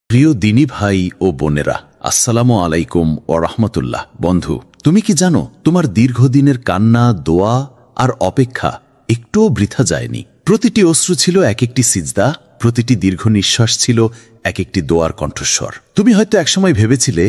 প্রিয় দিনী ভাই ও বোনেরা, আসসালামু আলাইকুম ও রহমতুল্লাহ। বন্ধু, তুমি কি জানো তোমার দীর্ঘদিনের কান্না, দোয়া আর অপেক্ষা একটুও বৃথা যায়নি। প্রতিটি অশ্রু ছিল এক একটি সিজদা, প্রতিটি দীর্ঘ নিঃশ্বাস ছিল এক একটি দোয়ার কণ্ঠস্বর। তুমি হয়তো একসময় ভেবেছিলে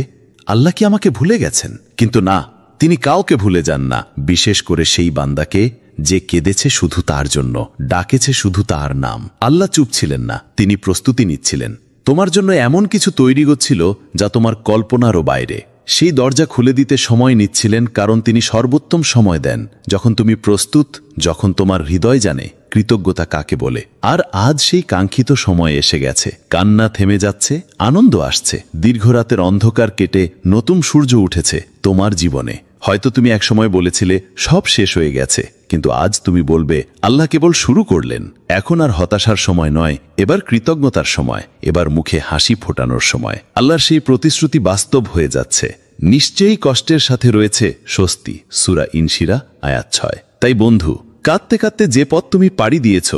আল্লাহ কি আমাকে ভুলে গেছেন, কিন্তু না, তিনি কাউকে ভুলে যান না। বিশেষ করে সেই বান্দাকে যে কেঁদেছে শুধু তার জন্য, ডাকেছে শুধু তার নাম। আল্লাহ চুপ ছিলেন না, তিনি প্রস্তুতি নিচ্ছিলেন। তোমার জন্য এমন কিছু তৈরি হচ্ছিল যা তোমার কল্পনারও বাইরে। সেই দরজা খুলে দিতে সময় নিচ্ছিলেন, কারণ তিনি সর্বোত্তম সময় দেন যখন তুমি প্রস্তুত, যখন তোমার হৃদয় জানে কৃতজ্ঞতা কাকে বলে। আর আজ সেই কাঙ্ক্ষিত সময় এসে গেছে। কান্না থেমে যাচ্ছে, আনন্দ আসছে। দীর্ঘ রাতের অন্ধকার কেটে নতুন সূর্য উঠেছে তোমার জীবনে। হয়তো তুমি একসময় বলেছিলে সব শেষ হয়ে গেছে, কিন্তু আজ তুমি বলবে আল্লাহ কেবল শুরু করলেন। এখন আর হতাশার সময় নয়, এবার কৃতজ্ঞতার সময়, এবার মুখে হাসি ফোটানোর সময়। আল্লাহর সেই প্রতিশ্রুতি বাস্তব হয়ে যাচ্ছে। নিশ্চয়ই কষ্টের সাথে রয়েছে স্বস্তি। সূরা ইনশিরা আয়াত 6। তাই বন্ধু, কাঁদতে কাঁদতে যে পথ তুমি পাড়ি দিয়েছ,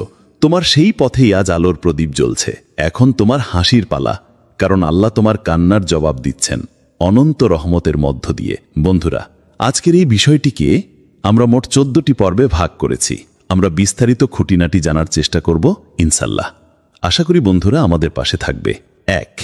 তোমার সেই পথেই আজ আলোর প্রদীপ জ্বলছে। এখন তোমার হাসির পালা, কারণ আল্লাহ তোমার কান্নার জবাব দিচ্ছেন অনন্ত রহমতের মধ্য দিয়ে। বন্ধুরা, আজকের এই বিষয়টিকে আমরা মোট 14টি পর্বে ভাগ করেছি। আমরা বিস্তারিত খুঁটিনাটি জানার চেষ্টা করব ইনশাল্লাহ। আশা করি বন্ধুরা আমাদের পাশে থাকবে। 1.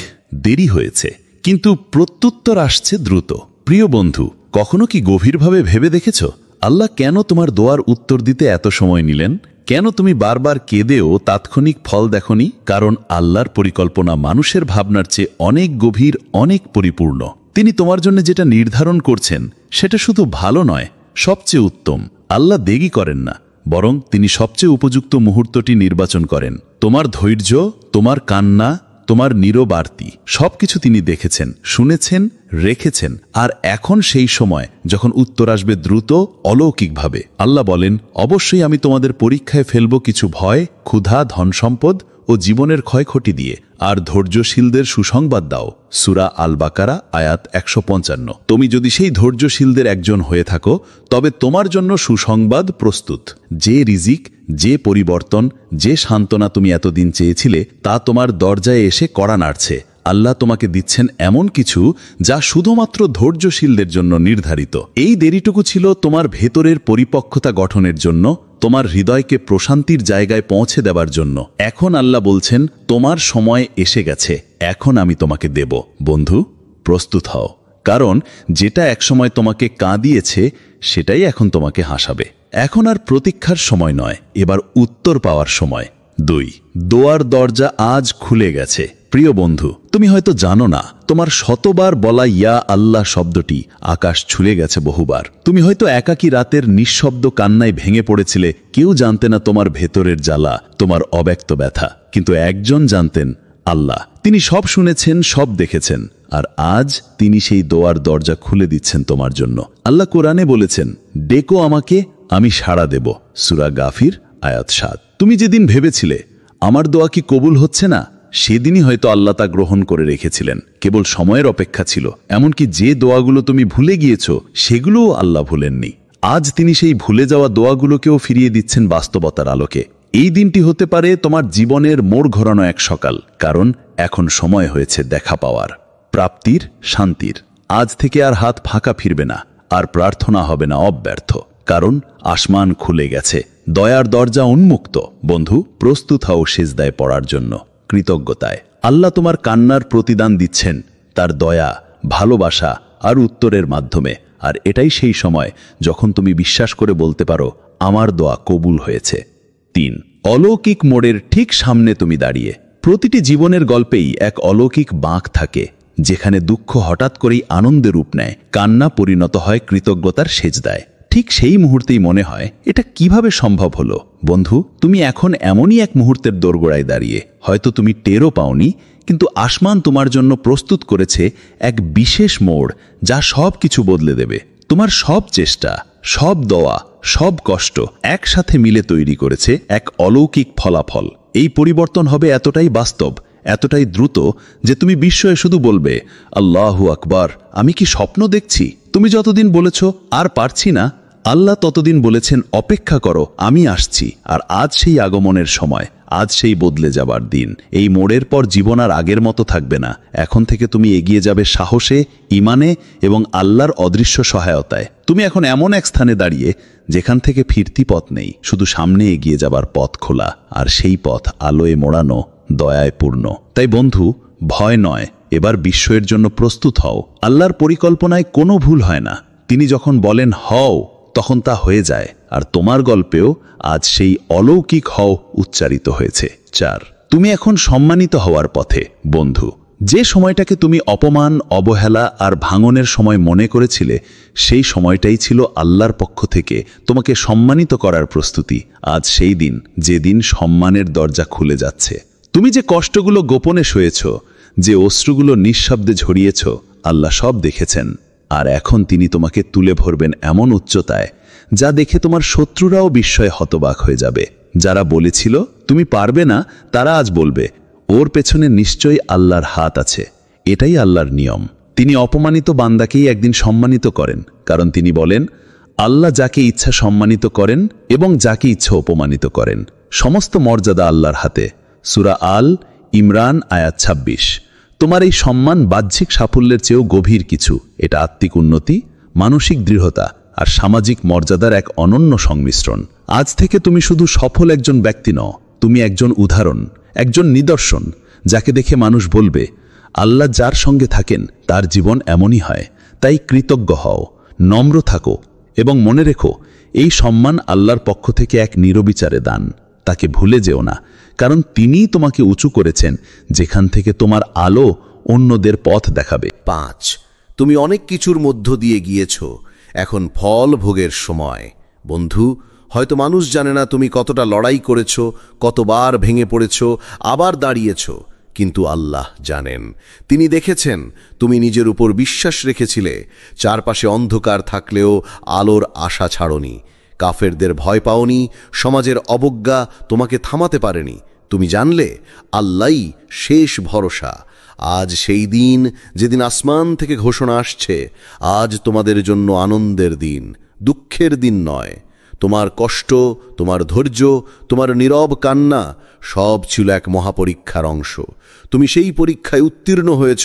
দেরি হয়েছে, কিন্তু প্রত্যুত্তর আসছে দ্রুত। প্রিয় বন্ধু, কখনো কি গভীরভাবে ভেবে দেখেছ আল্লাহ কেন তোমার দোয়ার উত্তর দিতে এত সময় নিলেন? কেন তুমি বারবার কেঁদেও তাৎক্ষণিক ফল দেখনি? কারণ আল্লাহর পরিকল্পনা মানুষের ভাবনার চেয়ে অনেক গভীর, অনেক পরিপূর্ণ। তিনি তোমার জন্য যেটা নির্ধারণ করছেন সেটা শুধু ভালো নয়, সবচেয়ে উত্তম। আল্লাহ দেরি করেন না, বরং তিনি সবচেয়ে উপযুক্ত মুহূর্তটি নির্বাচন করেন। তোমার ধৈর্য, তোমার কান্না, তোমার নীরব আরতি, সবকিছু তিনি দেখেছেন, শুনেছেন, রেখেছেন। আর এখন সেই সময় যখন উত্তর আসবে দ্রুত, অলৌকিকভাবে। আল্লাহ বলেন, অবশ্যই আমি তোমাদের পরীক্ষায় ফেলব কিছু ভয়, ক্ষুধা, ধনসম্পদ ও জীবনের ক্ষয়ক্ষতি দিয়ে, আর ধৈর্যশীলদের সুসংবাদ দাও। সূরা আল বাকারা আয়াত 155। তুমি যদি সেই ধৈর্যশীলদের একজন হয়ে থাকো, তবে তোমার জন্য সুসংবাদ প্রস্তুত। যে রিজিক, যে পরিবর্তন, যে সান্ত্বনা তুমি এতদিন চেয়েছিলে, তা তোমার দরজায় এসে কড়া নাড়ছে। আল্লাহ তোমাকে দিচ্ছেন এমন কিছু যা শুধুমাত্র ধৈর্যশীলদের জন্য নির্ধারিত। এই দেরিটুকু ছিল তোমার ভেতরের পরিপক্কতা গঠনের জন্য, তোমার হৃদয়কে প্রশান্তির জায়গায় পৌঁছে দেবার জন্য। এখন আল্লাহ বলছেন, তোমার সময় এসে গেছে, এখন আমি তোমাকে দেব। বন্ধু, প্রস্তুত হও, কারণ যেটা একসময় তোমাকে কাঁদিয়েছে সেটাই এখন তোমাকে হাসাবে। এখন আর প্রতীক্ষার সময় নয়, এবার উত্তর পাওয়ার সময়। 2. দোয়ার দরজা আজ খুলে গেছে। প্রিয় বন্ধু, তুমি হয়তো জানো না, তোমার শতবার বলা ইয়া আল্লাহ শব্দটি আকাশ ছুঁয়ে গেছে বহুবার। তুমি হয়তো একাকী রাতের নিঃশব্দ কান্নায় ভেঙে পড়েছিলে। কেউ জানতে না তোমার ভেতরের জ্বালা, তোমার অব্যক্ত ব্যথা, কিন্তু একজন জানতেন, আল্লাহ। তিনি সব শুনেছেন, সব দেখেছেন, আর আজ তিনি সেই দোয়ার দরজা খুলে দিচ্ছেন তোমার জন্য। আল্লাহ কোরআনে বলেছেন, ডেকো আমাকে, আমি সাড়া দেব। সূরা গাফির আয়াত 7। তুমি যেদিন ভেবেছিলে আমার দোয়া কি কবুল হচ্ছে না, সেদিনই হয়তো আল্লাহ তা গ্রহণ করে রেখেছিলেন। কেবল সময়ের অপেক্ষা ছিল। এমনকি যে দোয়াগুলো তুমি ভুলে গিয়েছ, সেগুলোও আল্লাহ ভুলেননি। আজ তিনি সেই ভুলে যাওয়া দোয়াগুলোকেও ফিরিয়ে দিচ্ছেন বাস্তবতার আলোকে। এই দিনটি হতে পারে তোমার জীবনের মোড় ঘোরানো এক সকাল, কারণ এখন সময় হয়েছে দেখা পাওয়ার, প্রাপ্তির, শান্তির। আজ থেকে আর হাত ফাঁকা ফিরবে না, আর প্রার্থনা হবে না অব্যর্থ, কারণ আসমান খুলে গেছে, দয়ার দরজা উন্মুক্ত। বন্ধু, প্রস্তুত হও সিজদায় পড়ার জন্য, কৃতজ্ঞতায়। আল্লাহ তোমার কান্নার প্রতিদান দিচ্ছেন তার দয়া, ভালোবাসা আর উত্তরের মাধ্যমে। আর এটাই সেই সময় যখন তুমি বিশ্বাস করে বলতে পারো, আমার দোয়া কবুল হয়েছে। 3. অলৌকিক মোড়ের ঠিক সামনে তুমি দাঁড়িয়ে। প্রতিটি জীবনের গল্পেই এক অলৌকিক বাঁক থাকে, যেখানে দুঃখ হঠাৎ করেই আনন্দে রূপ নেয়, কান্না পরিণত হয় কৃতজ্ঞতার সেজদায়। ঠিক সেই মুহূর্তেই মনে হয়, এটা কিভাবে সম্ভব হলো? বন্ধু, তুমি এখন এমনই এক মুহূর্তের দোরগোড়ায় দাঁড়িয়ে। হয়তো তুমি টেরও পাওনি, কিন্তু আসমান তোমার জন্য প্রস্তুত করেছে এক বিশেষ মোড়, যা সব কিছু বদলে দেবে। তোমার সব চেষ্টা, সব দোয়া, সব কষ্ট একসাথে মিলে তৈরি করেছে এক অলৌকিক ফলাফল। এই পরিবর্তন হবে এতটাই বাস্তব, এতটাই দ্রুত যে তুমি বিস্ময়ে শুধু বলবে, আল্লাহু আকবার, আমি কি স্বপ্ন দেখছি? তুমি যতদিন বলেছ আর পারছি না, আল্লাহ ততদিন বলেছেন, অপেক্ষা করো, আমি আসছি। আর আজ সেই আগমনের সময়। আজ সেই বদলে যাবার দিন। এই মোড়ের পর জীবন আর আগের মতো থাকবে না। এখন থেকে তুমি এগিয়ে যাবে সাহসে, ইমানে এবং আল্লাহর অদৃশ্য সহায়তায়। তুমি এখন এমন এক স্থানে দাঁড়িয়ে যেখান থেকে ফিরতি পথ নেই, শুধু সামনে এগিয়ে যাবার পথ খোলা, আর সেই পথ আলোয় মোড়ানো, দয়ায় পূর্ণ। তাই বন্ধু, ভয় নয়, এবার বিস্ময়ের জন্য প্রস্তুত হও। আল্লাহর পরিকল্পনায় কোনো ভুল হয় না। তিনি যখন বলেন হও, তখন তা হয়ে যায়। আর তোমার গল্পেও আজ সেই অলৌকিক হও উচ্চারিত হয়েছে। 4, তুমি এখন সম্মানিত হওয়ার পথে। বন্ধু, যে সময়টাকে তুমি অপমান, অবহেলা আর ভাঙনের সময় মনে করেছিলে, সেই সময়টাই ছিল আল্লাহর পক্ষ থেকে তোমাকে সম্মানিত করার প্রস্তুতি। আজ সেই দিন, যেদিন সম্মানের দরজা খুলে যাচ্ছে। তুমি যে কষ্টগুলো গোপনে সয়েছ, যে অশ্রুগুলো নিঃশব্দে ঝরিয়েছ, আল্লাহ সব দেখেছেন। আর এখন তিনি তোমাকে তুলে ভরবেন এমন উচ্চতায়, যা দেখে তোমার শত্রুরাও বিস্ময়ে হতবাক হয়ে যাবে। যারা বলেছিল তুমি পারবে না, তারা আজ বলবে ওর পেছনে নিশ্চয়ই আল্লাহর হাত আছে। এটাই আল্লাহর নিয়ম। তিনি অপমানিত বান্দাকেই একদিন সম্মানিত করেন, কারণ তিনি বলেন, আল্লাহ যাকে ইচ্ছা সম্মানিত করেন এবং যাকে ইচ্ছা অপমানিত করেন। সমস্ত মর্যাদা আল্লাহর হাতে। সূরা আল ইমরান আয়াত 26। তোমার এই সম্মান বাহ্যিক সাফল্যের চেয়েও গভীর কিছু। এটা আত্মিক উন্নতি, মানসিক দৃঢ়তা আর সামাজিক মর্যাদার এক অনন্য সংমিশ্রণ। আজ থেকে তুমি শুধু সফল একজন ব্যক্তি নও, তুমি একজন উদাহরণ, একজন নিদর্শন, যাকে দেখে মানুষ বলবে, আল্লাহ যার সঙ্গে থাকেন তার জীবন এমনই হয়। তাই কৃতজ্ঞ হও, নম্র থাকো এবং মনে রেখো, এই সম্মান আল্লাহর পক্ষ থেকে এক নিরবিচারে দান। তাকে ভুলে যেও না, কারণ তিনিই তোমাকে উঁচু করেছেন, যেখান থেকে তোমার আলো অন্যদের পথ দেখাবে। 5, তুমি অনেক কিছুর মধ্য দিয়ে গিয়েছ, এখন ফল ভোগের সময়। বন্ধু, হয়তো মানুষ জানে না তুমি কতটা লড়াই করেছ, কতবার ভেঙে পড়েছ, আবার দাঁড়িয়েছ, কিন্তু আল্লাহ জানেন। তিনি দেখেছেন তুমি নিজের উপর বিশ্বাস রেখেছিলে। চারপাশে অন্ধকার থাকলেও আলোর আশা ছাড়নি। কাফেরদের ভয় পাওনি, সমাজের অবজ্ঞা তোমাকে থামাতে পারেনি। তুমি জানলে আল্লাহই শেষ ভরসা। আজ সেই দিন, যেদিন আসমান থেকে ঘোষণা আসছে, আজ তোমাদের জন্য আনন্দের দিন, দুঃখের দিন নয়। তোমার কষ্ট, তোমার ধৈর্য, তোমার নীরব কান্না সব ছিল এক মহাপরীক্ষার অংশ। তুমি সেই পরীক্ষায় উত্তীর্ণ হয়েছ।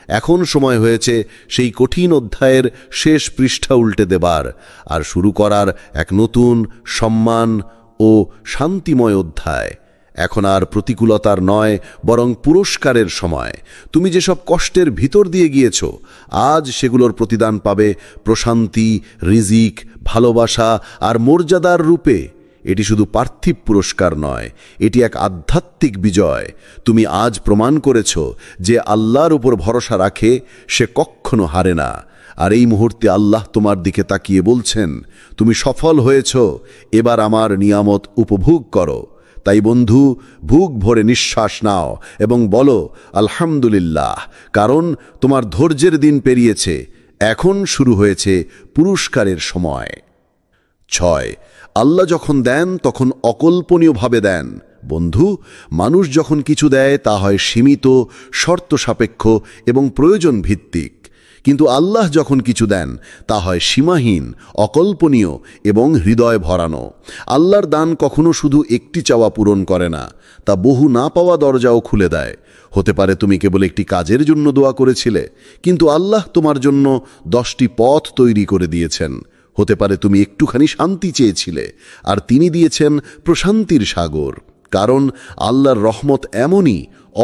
এখন সময় হয়েছে সেই কঠিন অধ্যায়ের শেষ পৃষ্ঠা উল্টে দেবার, আর শুরু করার এক নতুন সম্মান ও শান্তিময় অধ্যায়। এখন আর প্রতিকূলতার নয়, বরং পুরস্কারের সময়। তুমি যেসব কষ্টের ভিতর দিয়ে গিয়েছ, আজ সেগুলোর প্রতিদান পাবে প্রশান্তি, রিজিক, ভালোবাসা আর মর্যাদার রূপে। এটি শুধু পার্থিব পুরস্কার নয়, এটি এক আধ্যাত্মিক বিজয়। তুমি আজ প্রমাণ করেছ যে আল্লাহর উপর ভরসা রাখে সে কখনো হারে না। আর এই মুহূর্তে আল্লাহ তোমার দিকে তাকিয়ে বলছেন, তুমি সফল হয়েছ, এবার আমার নিয়ামত উপভোগ করো। তাই বন্ধু, বুক ভরে নিঃশ্বাস নাও এবং বলো আলহামদুলিল্লাহ, কারণ তোমার ধৈর্যের দিন পেরিয়েছে। এখন শুরু হয়েছে পুরস্কারের সময়। 6, আল্লাহ যখন দেন তখন অকল্পনীয়ভাবে দেন। বন্ধু, মানুষ যখন কিছু দেয় তা হয় সীমিত, শর্ত সাপেক্ষ এবং প্রয়োজন ভিত্তিক। কিন্তু আল্লাহ যখন কিছু দেন তা হয় সীমাহীন, অকল্পনীয় এবং হৃদয় ভরানো। আল্লাহর দান কখনো শুধু একটি চাওয়া পূরণ করে না, তা বহু না পাওয়া দরজাও খুলে দেয়। হতে পারে তুমি কেবল একটি কাজের জন্য দোয়া করেছিলে, কিন্তু আল্লাহ তোমার জন্য 10টি পথ তৈরি করে দিয়েছেন। হতে পারে তুমি একটুখানি শান্তি চেয়েছিলে, আর তিনি দিয়েছেন প্রশান্তির সাগর। কারণ আল্লাহর রহমত এমনই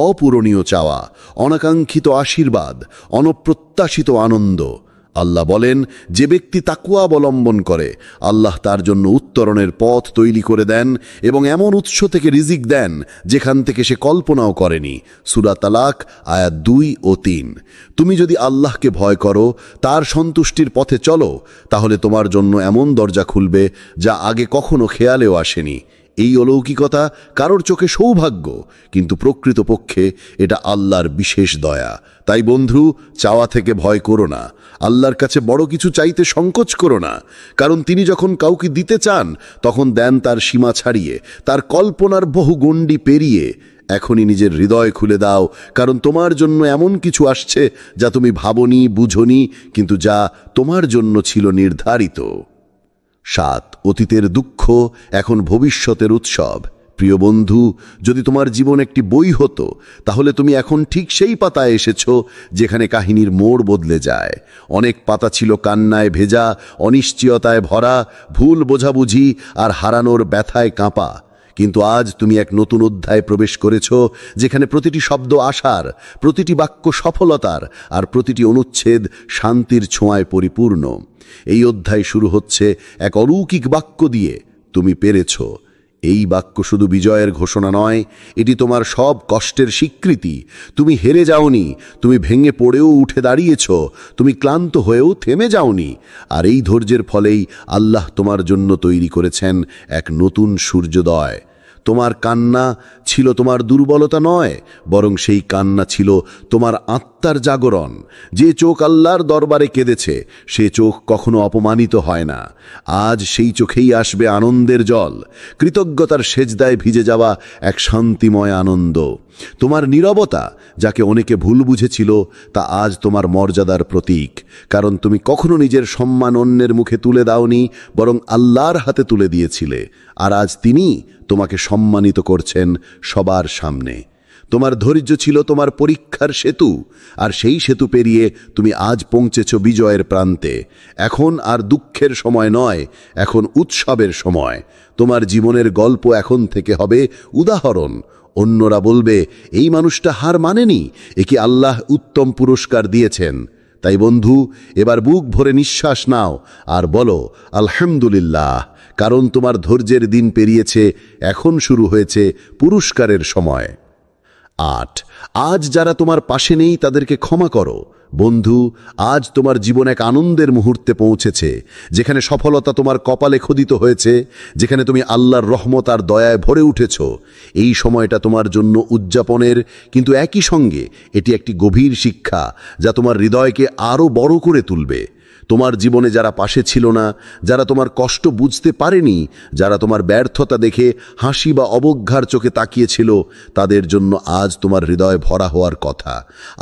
অপূরণীয় চাওয়া, অনাকাঙ্ক্ষিত আশীর্বাদ, অনপ্রত্যাশিত আনন্দ। আল্লাহ বলেন, যে ব্যক্তি তাকওয়া অবলম্বন করে, আল্লাহ তার জন্য উত্তরণের পথ তৈরি করে দেন এবং এমন উৎস থেকে রিজিক দেন যেখান থেকে সে কল্পনাও করেনি। সূরা তালাক আয়াত 2 ও 3। তুমি যদি আল্লাহকে ভয় করো, তার সন্তুষ্টির পথে চলো, তাহলে তোমার জন্য এমন দরজা খুলবে যা আগে কখনো খেয়ালেও আসেনি। এই অলৌকিকতা কারোর চোখে সৌভাগ্য, কিন্তু প্রকৃতপক্ষে এটা আল্লাহর বিশেষ দয়া। তাই বন্ধু, চাওয়া থেকে ভয় করো না। আল্লাহর কাছে বড় কিছু চাইতে সংকোচ করো না, কারণ তিনি যখন কাউকে দিতে চান তখন দেন তার সীমা ছাড়িয়ে, তার কল্পনার বহু গণ্ডি পেরিয়ে। এখনই নিজের হৃদয় খুলে দাও, কারণ তোমার জন্য এমন কিছু আসছে যা তুমি ভাবনি, বুঝনি, কিন্তু যা তোমার জন্য ছিল নির্ধারিত। 7, অতীতের দুঃখ এখন ভবিষ্যতের উৎসব। প্রিয় বন্ধু, যদি তোমার জীবন একটি বই হতো তাহলে তুমি এখন ঠিক সেই পাতায় এসেছো যেখানে কাহিনীর মোড় বদলে যায়। অনেক পাতা ছিল কান্নায় ভেজা, অনিশ্চয়তায় ভরা, ভুল বোঝাবুঝি আর হারানোর ব্যথায় কাঁপা। কিন্তু আজ তুমি এক নতুন অধ্যায়ে প্রবেশ করেছ, যেখানে প্রতিটি শব্দ আশার, প্রতিটি বাক্য সফলতার, আর প্রতিটি অনুচ্ছেদ শান্তির ছোঁয়ায় পরিপূর্ণ। এই অধ্যায় শুরু হচ্ছে এক অলৌকিক বাক্য দিয়ে, তুমি পেরেছ। এই বাক্য শুধু বিজয়ের ঘোষণা নয়, এটি তোমার সব কষ্টের স্বীকৃতি। তুমি হেরে যাওনি, তুমি ভেঙে পড়েও উঠে দাঁড়িয়েছ, তুমি ক্লান্ত হয়েও থেমে যাওনি। আর এই ধৈর্যের ফলেই আল্লাহ তোমার জন্য তৈরি করেছেন এক নতুন সূর্যোদয়। তোমার কান্না ছিল তোমার দুর্বলতা নয়, বরং সেই কান্না ছিল তোমার আত্মার জাগরণ। যে চোখ আল্লাহর দরবারে কেঁদেছে, সে চোখ কখনো অপমানিত হয় না। আজ সেই চোখেই আসবে আনন্দের জল, কৃতজ্ঞতার সেজদায় ভিজে যাওয়া এক শান্তিময় আনন্দ। তোমার নীরবতা, যাকে অনেকে ভুল বুঝেছিল, তা আজ তোমার মর্যাদার প্রতীক। কারণ তুমি কখনো নিজের সম্মান অন্যের মুখে তুলে দাওনি, বরং আল্লাহর হাতে তুলে দিয়েছিলে। আর আজ তিনি তোমাকে সম্মানিত করছেন সবার সামনে। তোমার ধৈর্য ছিল তোমার পরীক্ষার সেতু, আর সেই সেতু পেরিয়ে তুমি আজ পৌঁছেছ বিজয়ের প্রান্তে। এখন আর দুঃখের সময় নয়, এখন উৎসবের সময়। তোমার জীবনের গল্প এখন থেকে হবে উদাহরণ। অন্যরা বলবে, এই মানুষটা হার মানেনি, একে আল্লাহ উত্তম পুরস্কার দিয়েছেন। তাই বন্ধু, এবার বুক ভরে নিঃশ্বাস নাও আর বলো আলহামদুলিল্লাহ, কারণ তোমার ধৈর্যের দিন পেরিয়েছে, এখন শুরু হয়েছে পুরস্কারের সময়। 8, আজ যারা তোমার পাশে নেই তাদেরকে ক্ষমা করো। বন্ধু, আজ তোমার জীবন এক আনন্দের মুহূর্তে পৌঁছেছে, যেখানে সফলতা তোমার কপালে খোদিত হয়েছে, যেখানে তুমি আল্লাহর রহমত আর দয়ায় ভরে উঠেছ। এই সময়টা তোমার জন্য উদযাপনের, কিন্তু একই সঙ্গে এটি একটি গভীর শিক্ষা, যা তোমার হৃদয়কে আরও বড় করে তুলবে। তোমার জীবনে যারা পাশে ছিল না, যারা তোমার কষ্ট বুঝতে পারেনি, যারা তোমার ব্যর্থতা দেখে হাসি বা অবজ্ঞার চোখে তাকিয়েছিল, তাদের জন্য আজ তোমার হৃদয় ভরা হওয়ার কথা।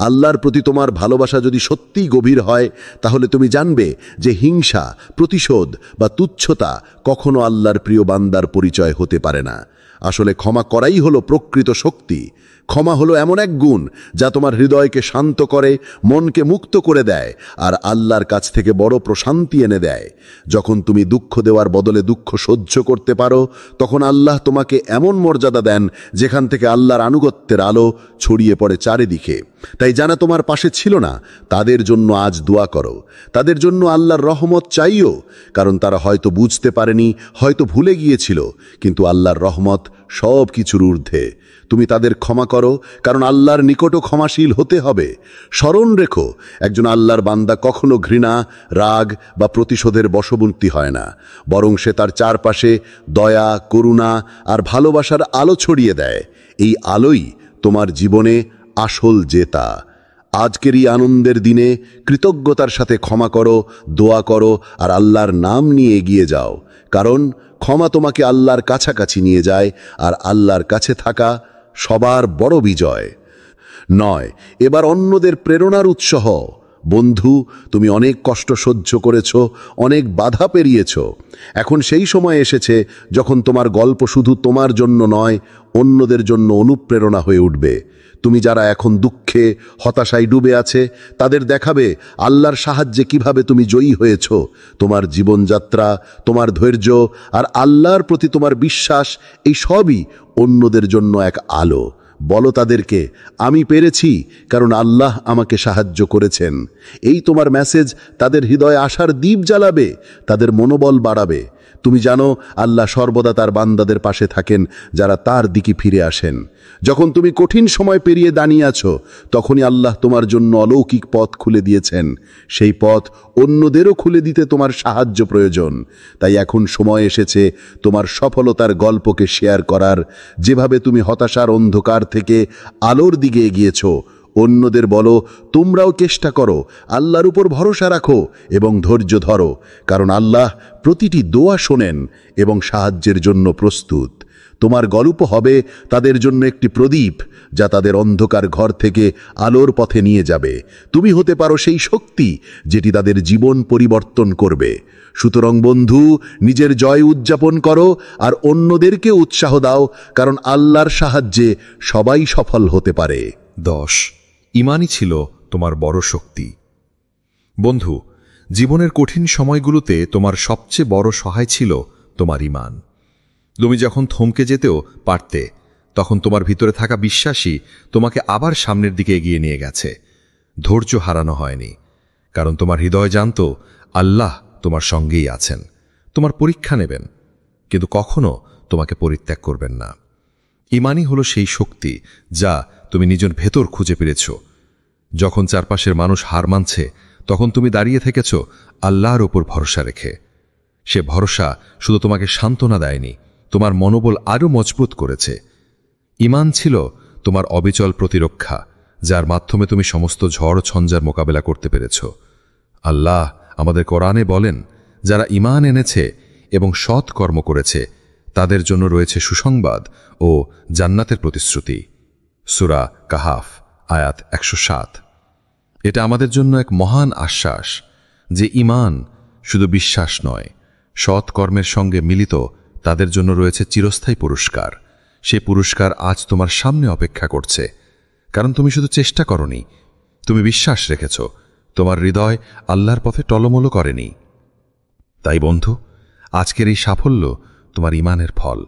আল্লাহর প্রতি তোমার ভালোবাসা যদি সত্যিই গভীর হয়, তাহলে তুমি জানবে যে হিংসা, প্রতিশোধ বা তুচ্ছতা কখনো আল্লাহর প্রিয় বান্দার পরিচয় হতে পারে না। আসলে ক্ষমা করাই হলো প্রকৃত শক্তি। ক্ষমা হলো এমন এক গুণ যা তোমার হৃদয়কে শান্ত করে, মনকে মুক্ত করে দেয়, আর আল্লাহর কাছ থেকে বড় প্রশান্তি এনে দেয়। যখন তুমি দুঃখ দেওয়ার বদলে দুঃখ সহ্য করতে পারো, তখন আল্লাহ তোমাকে এমন মর্যাদা দেন যেখান থেকে আল্লাহর আনুগত্যের আলো ছড়িয়ে পড়ে চারিদিকে। তাই যারা তোমার পাশে ছিল না, তাদের জন্য আজ দোয়া করো। তাদের জন্য আল্লাহর রহমত চাইও, কারণ তারা হয়তো বুঝতে পারেনি, হয়তো ভুলে গিয়েছিল, কিন্তু আল্লাহর রহমত সব কিছুর ঊর্ধ্বে। তুমি তাদের ক্ষমা করো, কারণ আল্লাহর নিকটও ক্ষমাশীল হতে হবে। স্মরণ রেখো, একজন আল্লাহর বান্দা কখনো ঘৃণা, রাগ বা প্রতিশোধের বশবর্তী হয় না, বরং সে তার চারপাশে দয়া, করুণা আর ভালোবাসার আলো ছড়িয়ে দেয়। এই আলোই তোমার জীবনে আসল জেতা। আজকের এই আনন্দের দিনে কৃতজ্ঞতার সাথে ক্ষমা করো, দোয়া করো আর আল্লাহর নাম নিয়ে এগিয়ে যাও, কারণ ক্ষমা তোমাকে আল্লাহর কাছাকাছি নিয়ে যায়, আর আল্লাহর কাছে থাকা সবার বড় বিজয়। 9, এবার অন্যদের প্রেরণার উৎস হও। বন্ধু, তুমি অনেক কষ্ট সহ্য করেছ, অনেক বাধা পেরিয়েছ। এখন সেই সময় এসেছে যখন তোমার গল্প শুধু তোমার জন্য নয়, অন্যদের জন্য অনুপ্রেরণা হয়ে উঠবে। তুমি যারা এখন দুঃখে, হতাশায় ডুবে আছে, তাদের দেখাবে আল্লাহর সাহায্যে কিভাবে তুমি জয়ী হয়েছ। তোমার জীবনযাত্রা, তোমার ধৈর্য আর আল্লাহর প্রতি তোমার বিশ্বাস, এই সবই অন্যদের জন্য এক আলো। বলো তাদেরকে, আমি পেরেছি, কারণ আল্লাহ আমাকে সাহায্য করেছেন। এই তোমার মেসেজ তাদের হৃদয়ে আশার দীপ জ্বালাবে, তাদের মনোবল বাড়াবে। তুমি জানো, আল্লাহ সর্বদা তার বান্দাদের পাশে থাকেন যারা তার দিকে ফিরে আসেন। যখন তুমি কঠিন সময় পেরিয়ে দাঁড়িয়ে আছো, তখনই আল্লাহ তোমার জন্য অলৌকিক পথ খুলে দিয়েছেন। সেই পথ অন্যদেরও খুলে দিতে তোমার সাহায্য প্রয়োজন। তাই এখন সময় এসেছে তোমার সফলতার গল্পকে শেয়ার করার। যেভাবে তুমি হতাশার অন্ধকার থেকে আলোর দিকে এগিয়েছো, অন্যদের বলো তোমরাও চেষ্টা করো, আল্লাহর উপর ভরসা রাখো এবং ধৈর্য ধরো, কারণ আল্লাহ প্রতিটি দোয়া শোনেন এবং সাহায্যের জন্য প্রস্তুত। তোমার গল্প হবে তাদের জন্য একটি প্রদীপ, যা তাদের অন্ধকার ঘর থেকে আলোর পথে নিয়ে যাবে। তুমি হতে পারো সেই শক্তি যেটি তাদের জীবন পরিবর্তন করবে। সুতরাং বন্ধু, নিজের জয় উদযাপন করো আর অন্যদেরকে উৎসাহ দাও, কারণ আল্লাহর সাহায্যে সবাই সফল হতে পারে। 10 ঈমানই ছিল তোমার বড় শক্তি। বন্ধু, জীবনের কঠিন সময়গুলোতে তোমার সবচেয়ে বড় সহায় ছিল তোমার ঈমান। তুমি যখন থমকে যেতেও পারতে, তখন তোমার ভিতরে থাকা বিশ্বাসই তোমাকে আবার সামনের দিকে এগিয়ে নিয়ে গেছে। ধৈর্য হারানো হয়নি, কারণ তোমার হৃদয় জানত আল্লাহ তোমার সঙ্গেই আছেন, তোমার পরীক্ষা নেবেন, কিন্তু কখনো তোমাকে পরিত্যাগ করবেন না। ঈমানই হলো সেই শক্তি যা তুমি নিজের ভেতর খুঁজে পেয়েছ। যখন চারপাশের মানুষ হার মানছে, তখন তুমি দাঁড়িয়ে থেকেছ আল্লাহর ওপর ভরসা রেখে। সে ভরসা শুধু তোমাকে সান্ত্বনা দেয়নি, তোমার মনোবল আরও মজবুত করেছে। ঈমান ছিল তোমার অবিচল প্রতিরক্ষা, যার মাধ্যমে তুমি সমস্ত ঝড় ঝঞ্ঝার মোকাবেলা করতে পেরেছ। আল্লাহ আমাদের কোরআনে বলেন, যারা ঈমান এনেছে এবং সৎ কর্ম করেছে তাদের জন্য রয়েছে সুসংবাদ ও জান্নাতের প্রতিশ্রুতি। সূরা কাহাফ আয়াত 107। এটা আমাদের জন্য এক মহান আশ্বাস যে ঈমান শুধু বিশ্বাস নয়, সৎ কর্মের সঙ্গে মিলিত তাদের জন্য রয়েছে চিরস্থায়ী পুরস্কার। সে পুরস্কার আজ তোমার সামনে অপেক্ষা করছে, কারণ তুমি শুধু চেষ্টা করনি, তুমি বিশ্বাস রেখেছ। তোমার হৃদয় আল্লাহর পথে টলমলো করেনি। তাই বন্ধু, আজকের এই সাফল্য তোমার ঈমানের ফল।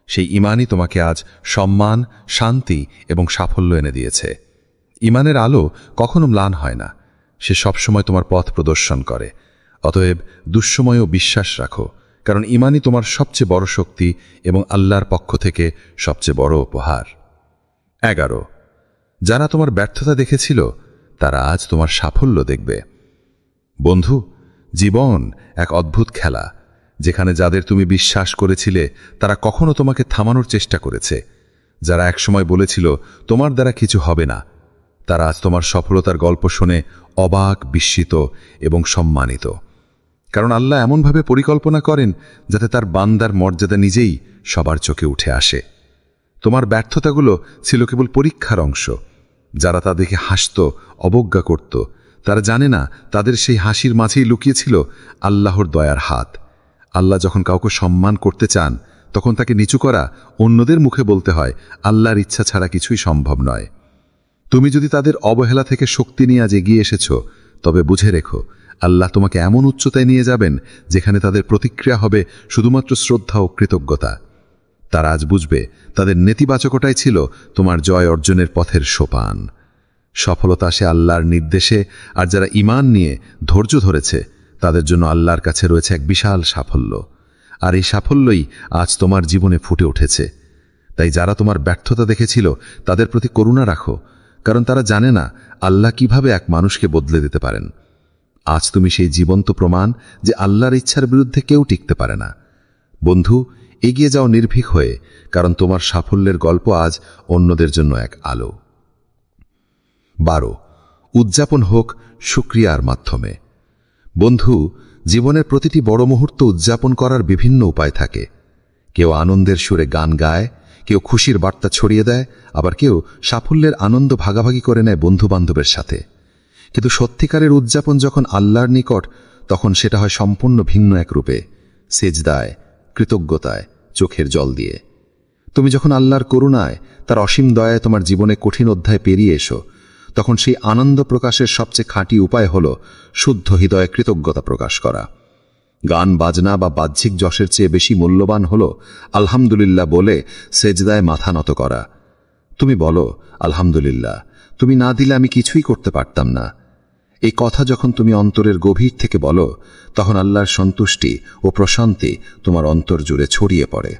সেই ঈমানই তোমাকে আজ সম্মান, শান্তি এবং সাফল্য এনে দিয়েছে। ঈমানের আলো কখনো ম্লান হয় না, সে সবসময় তোমার পথ প্রদর্শন করে। অতএব দুঃসময়েও বিশ্বাস রাখো, কারণ ঈমানই তোমার সবচেয়ে বড় শক্তি এবং আল্লাহর পক্ষ থেকে সবচেয়ে বড় উপহার। 11 যারা তোমার ব্যর্থতা দেখেছিল তারা আজ তোমার সাফল্য দেখবে। বন্ধু, জীবন এক অদ্ভুত খেলা, যেখানে যাদের তুমি বিশ্বাস করেছিলে তারা কখনো তোমাকে থামানোর চেষ্টা করেছে। যারা একসময় বলেছিল তোমার দ্বারা কিছু হবে না, তারা আজ তোমার সফলতার গল্প শুনে অবাক, বিস্মিত এবং সম্মানিত। কারণ আল্লাহ এমনভাবে পরিকল্পনা করেন যাতে তার বান্দার মর্যাদা নিজেই সবার চোখে উঠে আসে। তোমার ব্যর্থতাগুলো ছিল কেবল পরীক্ষার অংশ। যারা তা দেখে হাসত, অবজ্ঞা করত, তারা জানে না তাদের সেই হাসির মাঝেই লুকিয়েছিল আল্লাহর দয়ার হাত। আল্লাহ যখন কাউকে সম্মান করতে চান, তখন তাকে নিচু করা অন্যদের মুখে বলতে হয় আল্লাহর ইচ্ছা ছাড়া কিছুই সম্ভব নয়। তুমি যদি তাদের অবহেলা থেকে শক্তি নিয়ে আজ এগিয়ে এসেছ, তবে বুঝে রেখো আল্লাহ তোমাকে এমন উচ্চতায় নিয়ে যাবেন যেখানে তাদের প্রতিক্রিয়া হবে শুধুমাত্র শ্রদ্ধা ও কৃতজ্ঞতা। তারা আজ বুঝবে তাদের নেতিবাচকতাই ছিল তোমার জয় অর্জনের পথের সোপান। সফলতা আসে আল্লাহর নির্দেশে, আর যারা ঈমান নিয়ে ধৈর্য ধরেছে তাদের জন্য আল্লাহর কাছে রয়েছে এক বিশাল সাফল্য। আর এই সাফল্যই আজ তোমার জীবনে ফুটে উঠেছে। তাই যারা তোমার ব্যর্থতা দেখেছিল তাদের প্রতি করুণা রাখো, কারণ তারা জানে না আল্লাহ কিভাবে এক মানুষকে বদলে দিতে পারেন। আজ তুমি সেই জীবন্ত প্রমাণ যে আল্লাহর ইচ্ছার বিরুদ্ধে কেউ টিকতে পারে না। বন্ধু, এগিয়ে যাও নির্ভীক হয়ে, কারণ তোমার সাফল্যের গল্প আজ অন্যদের জন্য এক আলো। 12 উদযাপন হোক শুকরিয়ার মাধ্যমে। বন্ধু, জীবনের প্রতিটি বড় মুহূর্ত উদযাপন করার বিভিন্ন উপায় থাকে। কেউ আনন্দের সুরে গান গায়, কেউ খুশির বার্তা ছড়িয়ে দেয়, আবার কেউ সাফল্যের আনন্দ ভাগাভাগি করে নেয় বন্ধু বান্ধবের সাথে। কিন্তু সত্যিকারের উদযাপন যখন আল্লাহর নিকট, তখন সেটা হয় সম্পূর্ণ ভিন্ন এক রূপে, সেজদায়, কৃতজ্ঞতায়, চোখের জল দিয়ে। তুমি যখন আল্লাহর করুণায়, তার অসীম দয়ায় তোমার জীবনে কঠিন অধ্যায় পেরিয়ে এসো, তখন সেই আনন্দ প্রকাশের সবচেয়ে খাঁটি উপায় হল শুদ্ধ হৃদয়ে কৃতজ্ঞতা প্রকাশ করা। গান বাজনা বা বাহ্যিক যশের চেয়ে বেশি মূল্যবান হল আলহামদুলিল্লাহ বলে সেজদায় মাথা নত করা। তুমি বলো, আলহামদুলিল্লাহ, তুমি না দিলে আমি কিছুই করতে পারতাম না। এই কথা যখন তুমি অন্তরের গভীর থেকে বলো, তখন আল্লাহর সন্তুষ্টি ও প্রশান্তি তোমার অন্তর জুড়ে ছড়িয়ে পড়ে।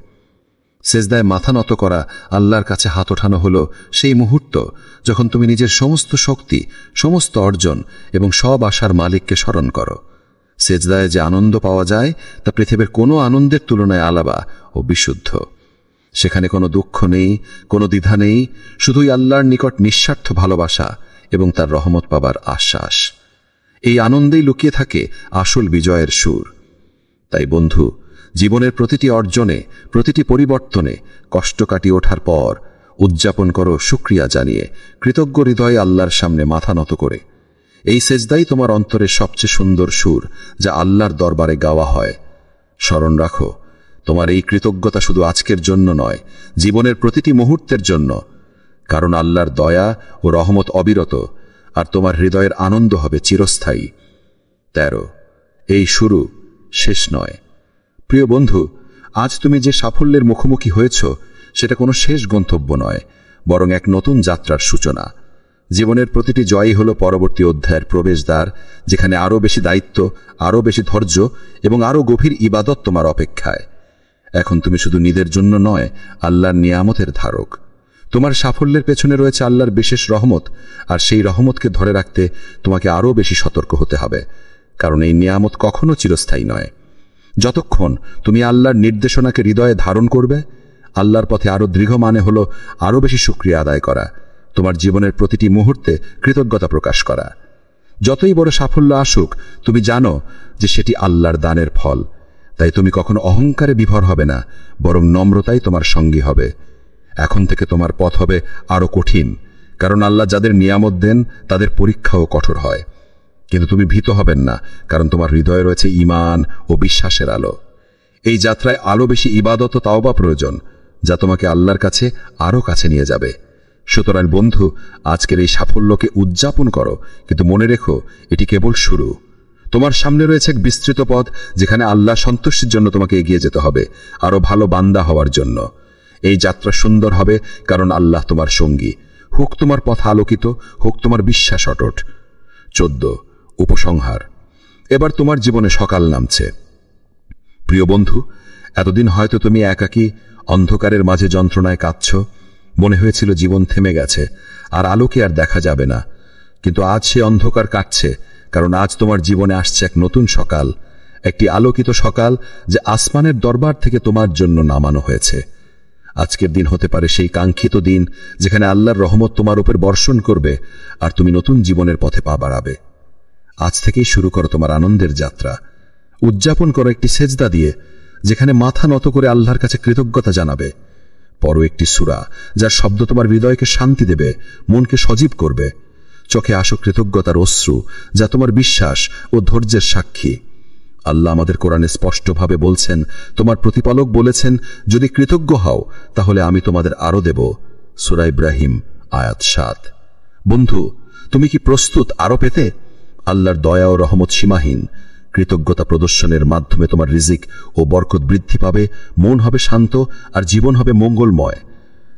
সেজদায় মাথা নত করা, আল্লাহর কাছে হাত ওঠানো হলো সেই মুহূর্ত যখন তুমি নিজের সমস্ত শক্তি, সমস্ত অর্জন এবং সব আশার মালিককে স্মরণ করো। সেজদায় যে আনন্দ পাওয়া যায় তা পৃথিবীর কোনো আনন্দের তুলনায় আলাদা ও বিশুদ্ধ। সেখানে কোনো দুঃখ নেই, কোনো দ্বিধা নেই, শুধুই আল্লাহর নিকট নিঃস্বার্থ ভালোবাসা এবং তার রহমত পাবার আশ্বাস। এই আনন্দেই লুকিয়ে থাকে আসল বিজয়ের সুর। তাই বন্ধু, জীবনের প্রতিটি অর্জনে, প্রতিটি পরিবর্তনে কষ্ট কাটিয়ে ওঠার পর উদযাপন করো শুকরিয়া জানিয়ে, কৃতজ্ঞ হৃদয়ে আল্লাহর সামনে মাথা নত করে। এই সেজদাই তোমার অন্তরের সবচেয়ে সুন্দর সুর, যা আল্লাহর দরবারে গাওয়া হয়। স্মরণ রাখো, তোমার এই কৃতজ্ঞতা শুধু আজকের জন্য নয়, জীবনের প্রতিটি মুহূর্তের জন্য, কারণ আল্লাহর দয়া ও রহমত অবিরত, আর তোমার হৃদয়ের আনন্দ হবে চিরস্থায়ী। 13 এই শুরু, শেষ নয়। প্রিয় বন্ধু, আজ তুমি যে সাফল্যের মুখোমুখি হয়েছ, সেটা কোনো শেষ গন্তব্য নয়, বরং এক নতুন যাত্রার সূচনা। জীবনের প্রতিটি জয়ই হলো পরবর্তী অধ্যায়ের প্রবেশদ্বার, যেখানে আরও বেশি দায়িত্ব, আরও বেশি ধৈর্য এবং আরও গভীর ইবাদত তোমার অপেক্ষায়। এখন তুমি শুধু নিজের জন্য নয়, আল্লাহর নিয়ামতের ধারক। তোমার সাফল্যের পেছনে রয়েছে আল্লাহর বিশেষ রহমত, আর সেই রহমতকে ধরে রাখতে তোমাকে আরও বেশি সতর্ক হতে হবে, কারণ এই নিয়ামত কখনো চিরস্থায়ী নয়। যতক্ষণ তুমি আল্লাহর নির্দেশনাকে হৃদয়ে ধারণ করবে, আল্লাহর পথে আরও দৃঢ় মানে হলো আরও বেশি শুকরিয়া আদায় করা, তোমার জীবনের প্রতিটি মুহূর্তে কৃতজ্ঞতা প্রকাশ করা। যতই বড় সাফল্য আসুক, তুমি জানো যে সেটি আল্লাহর দানের ফল। তাই তুমি কখনো অহংকারে বিভোর হবে না, বরং নম্রতাই তোমার সঙ্গী হবে। এখন থেকে তোমার পথ হবে আরও কঠিন, কারণ আল্লাহ যাদের নিয়ামত দেন তাদের পরীক্ষাও কঠোর হয়। কিন্তু তুমি ভীত হবেন না, কারণ তোমার হৃদয়ে রয়েছে ঈমান ও বিশ্বাসের আলো। এই যাত্রায় আরও বেশি ইবাদত ও তাওবা প্রয়োজন, যা তোমাকে আল্লাহর কাছে আরও কাছে নিয়ে যাবে। সুতরাং বন্ধু, আজকের এই সাফল্যকে উদযাপন করো, কিন্তু মনে রেখো, এটি কেবল শুরু। তোমার সামনে রয়েছে এক বিস্তৃত পথ, যেখানে আল্লাহ সন্তুষ্টির জন্য তোমাকে এগিয়ে যেতে হবে, আরও ভালো বান্দা হওয়ার জন্য। এই যাত্রা সুন্দর হবে, কারণ আল্লাহ তোমার সঙ্গী। হোক তোমার পথ আলোকিত, হোক তোমার বিশ্বাস অটুট। 14 উপসংহার। এবার তোমার জীবনে সকাল নামছে। প্রিয় বন্ধু, এতদিন হয়তো তুমি একাকী অন্ধকারের মাঝে যন্ত্রণায় কাঁদছ, মনে হয়েছিল জীবন থেমে গেছে, আর আলোকে আর দেখা যাবে না। কিন্তু আজ সে অন্ধকার কাটছে, কারণ আজ তোমার জীবনে আসছে এক নতুন সকাল, একটি আলোকিত সকাল, যে আসমানের দরবার থেকে তোমার জন্য নামানো হয়েছে। আজকের দিন হতে পারে সেই কাঙ্ক্ষিত দিন, যেখানে আল্লাহর রহমত তোমার উপর বর্ষণ করবে, আর তুমি নতুন জীবনের পথে পা বাড়াবে। আজ থেকেই শুরু করো তোমার আনন্দের যাত্রা। উদযাপন করো একটি সেজদা দিয়ে, যেখানে মাথা নত করে আল্লাহর কাছে কৃতজ্ঞতা জানাবে। পড়ো একটি সূরা, যার শব্দ তোমার হৃদয়কে শান্তি দেবে, মনকে সজীব করবে। চোখে আসো কৃতজ্ঞতার অশ্রু, যা তোমার বিশ্বাস ও ধৈর্যের সাক্ষী। আল্লাহ আমাদের কোরআনে স্পষ্টভাবে বলছেন, তোমার প্রতিপালক বলেছেন, যদি কৃতজ্ঞ হও তাহলে আমি তোমাদের আরো দেব। সূরা ইব্রাহিম আয়াত 7। বন্ধু, তুমি কি প্রস্তুত আরো পেতে? আল্লাহর দয়া ও রহমত সীমাহীন। কৃতজ্ঞতা প্রদর্শনের মাধ্যমে তোমার রিজিক ও বরকত বৃদ্ধি পাবে, মন হবে শান্ত, আর জীবন হবে মঙ্গলময়।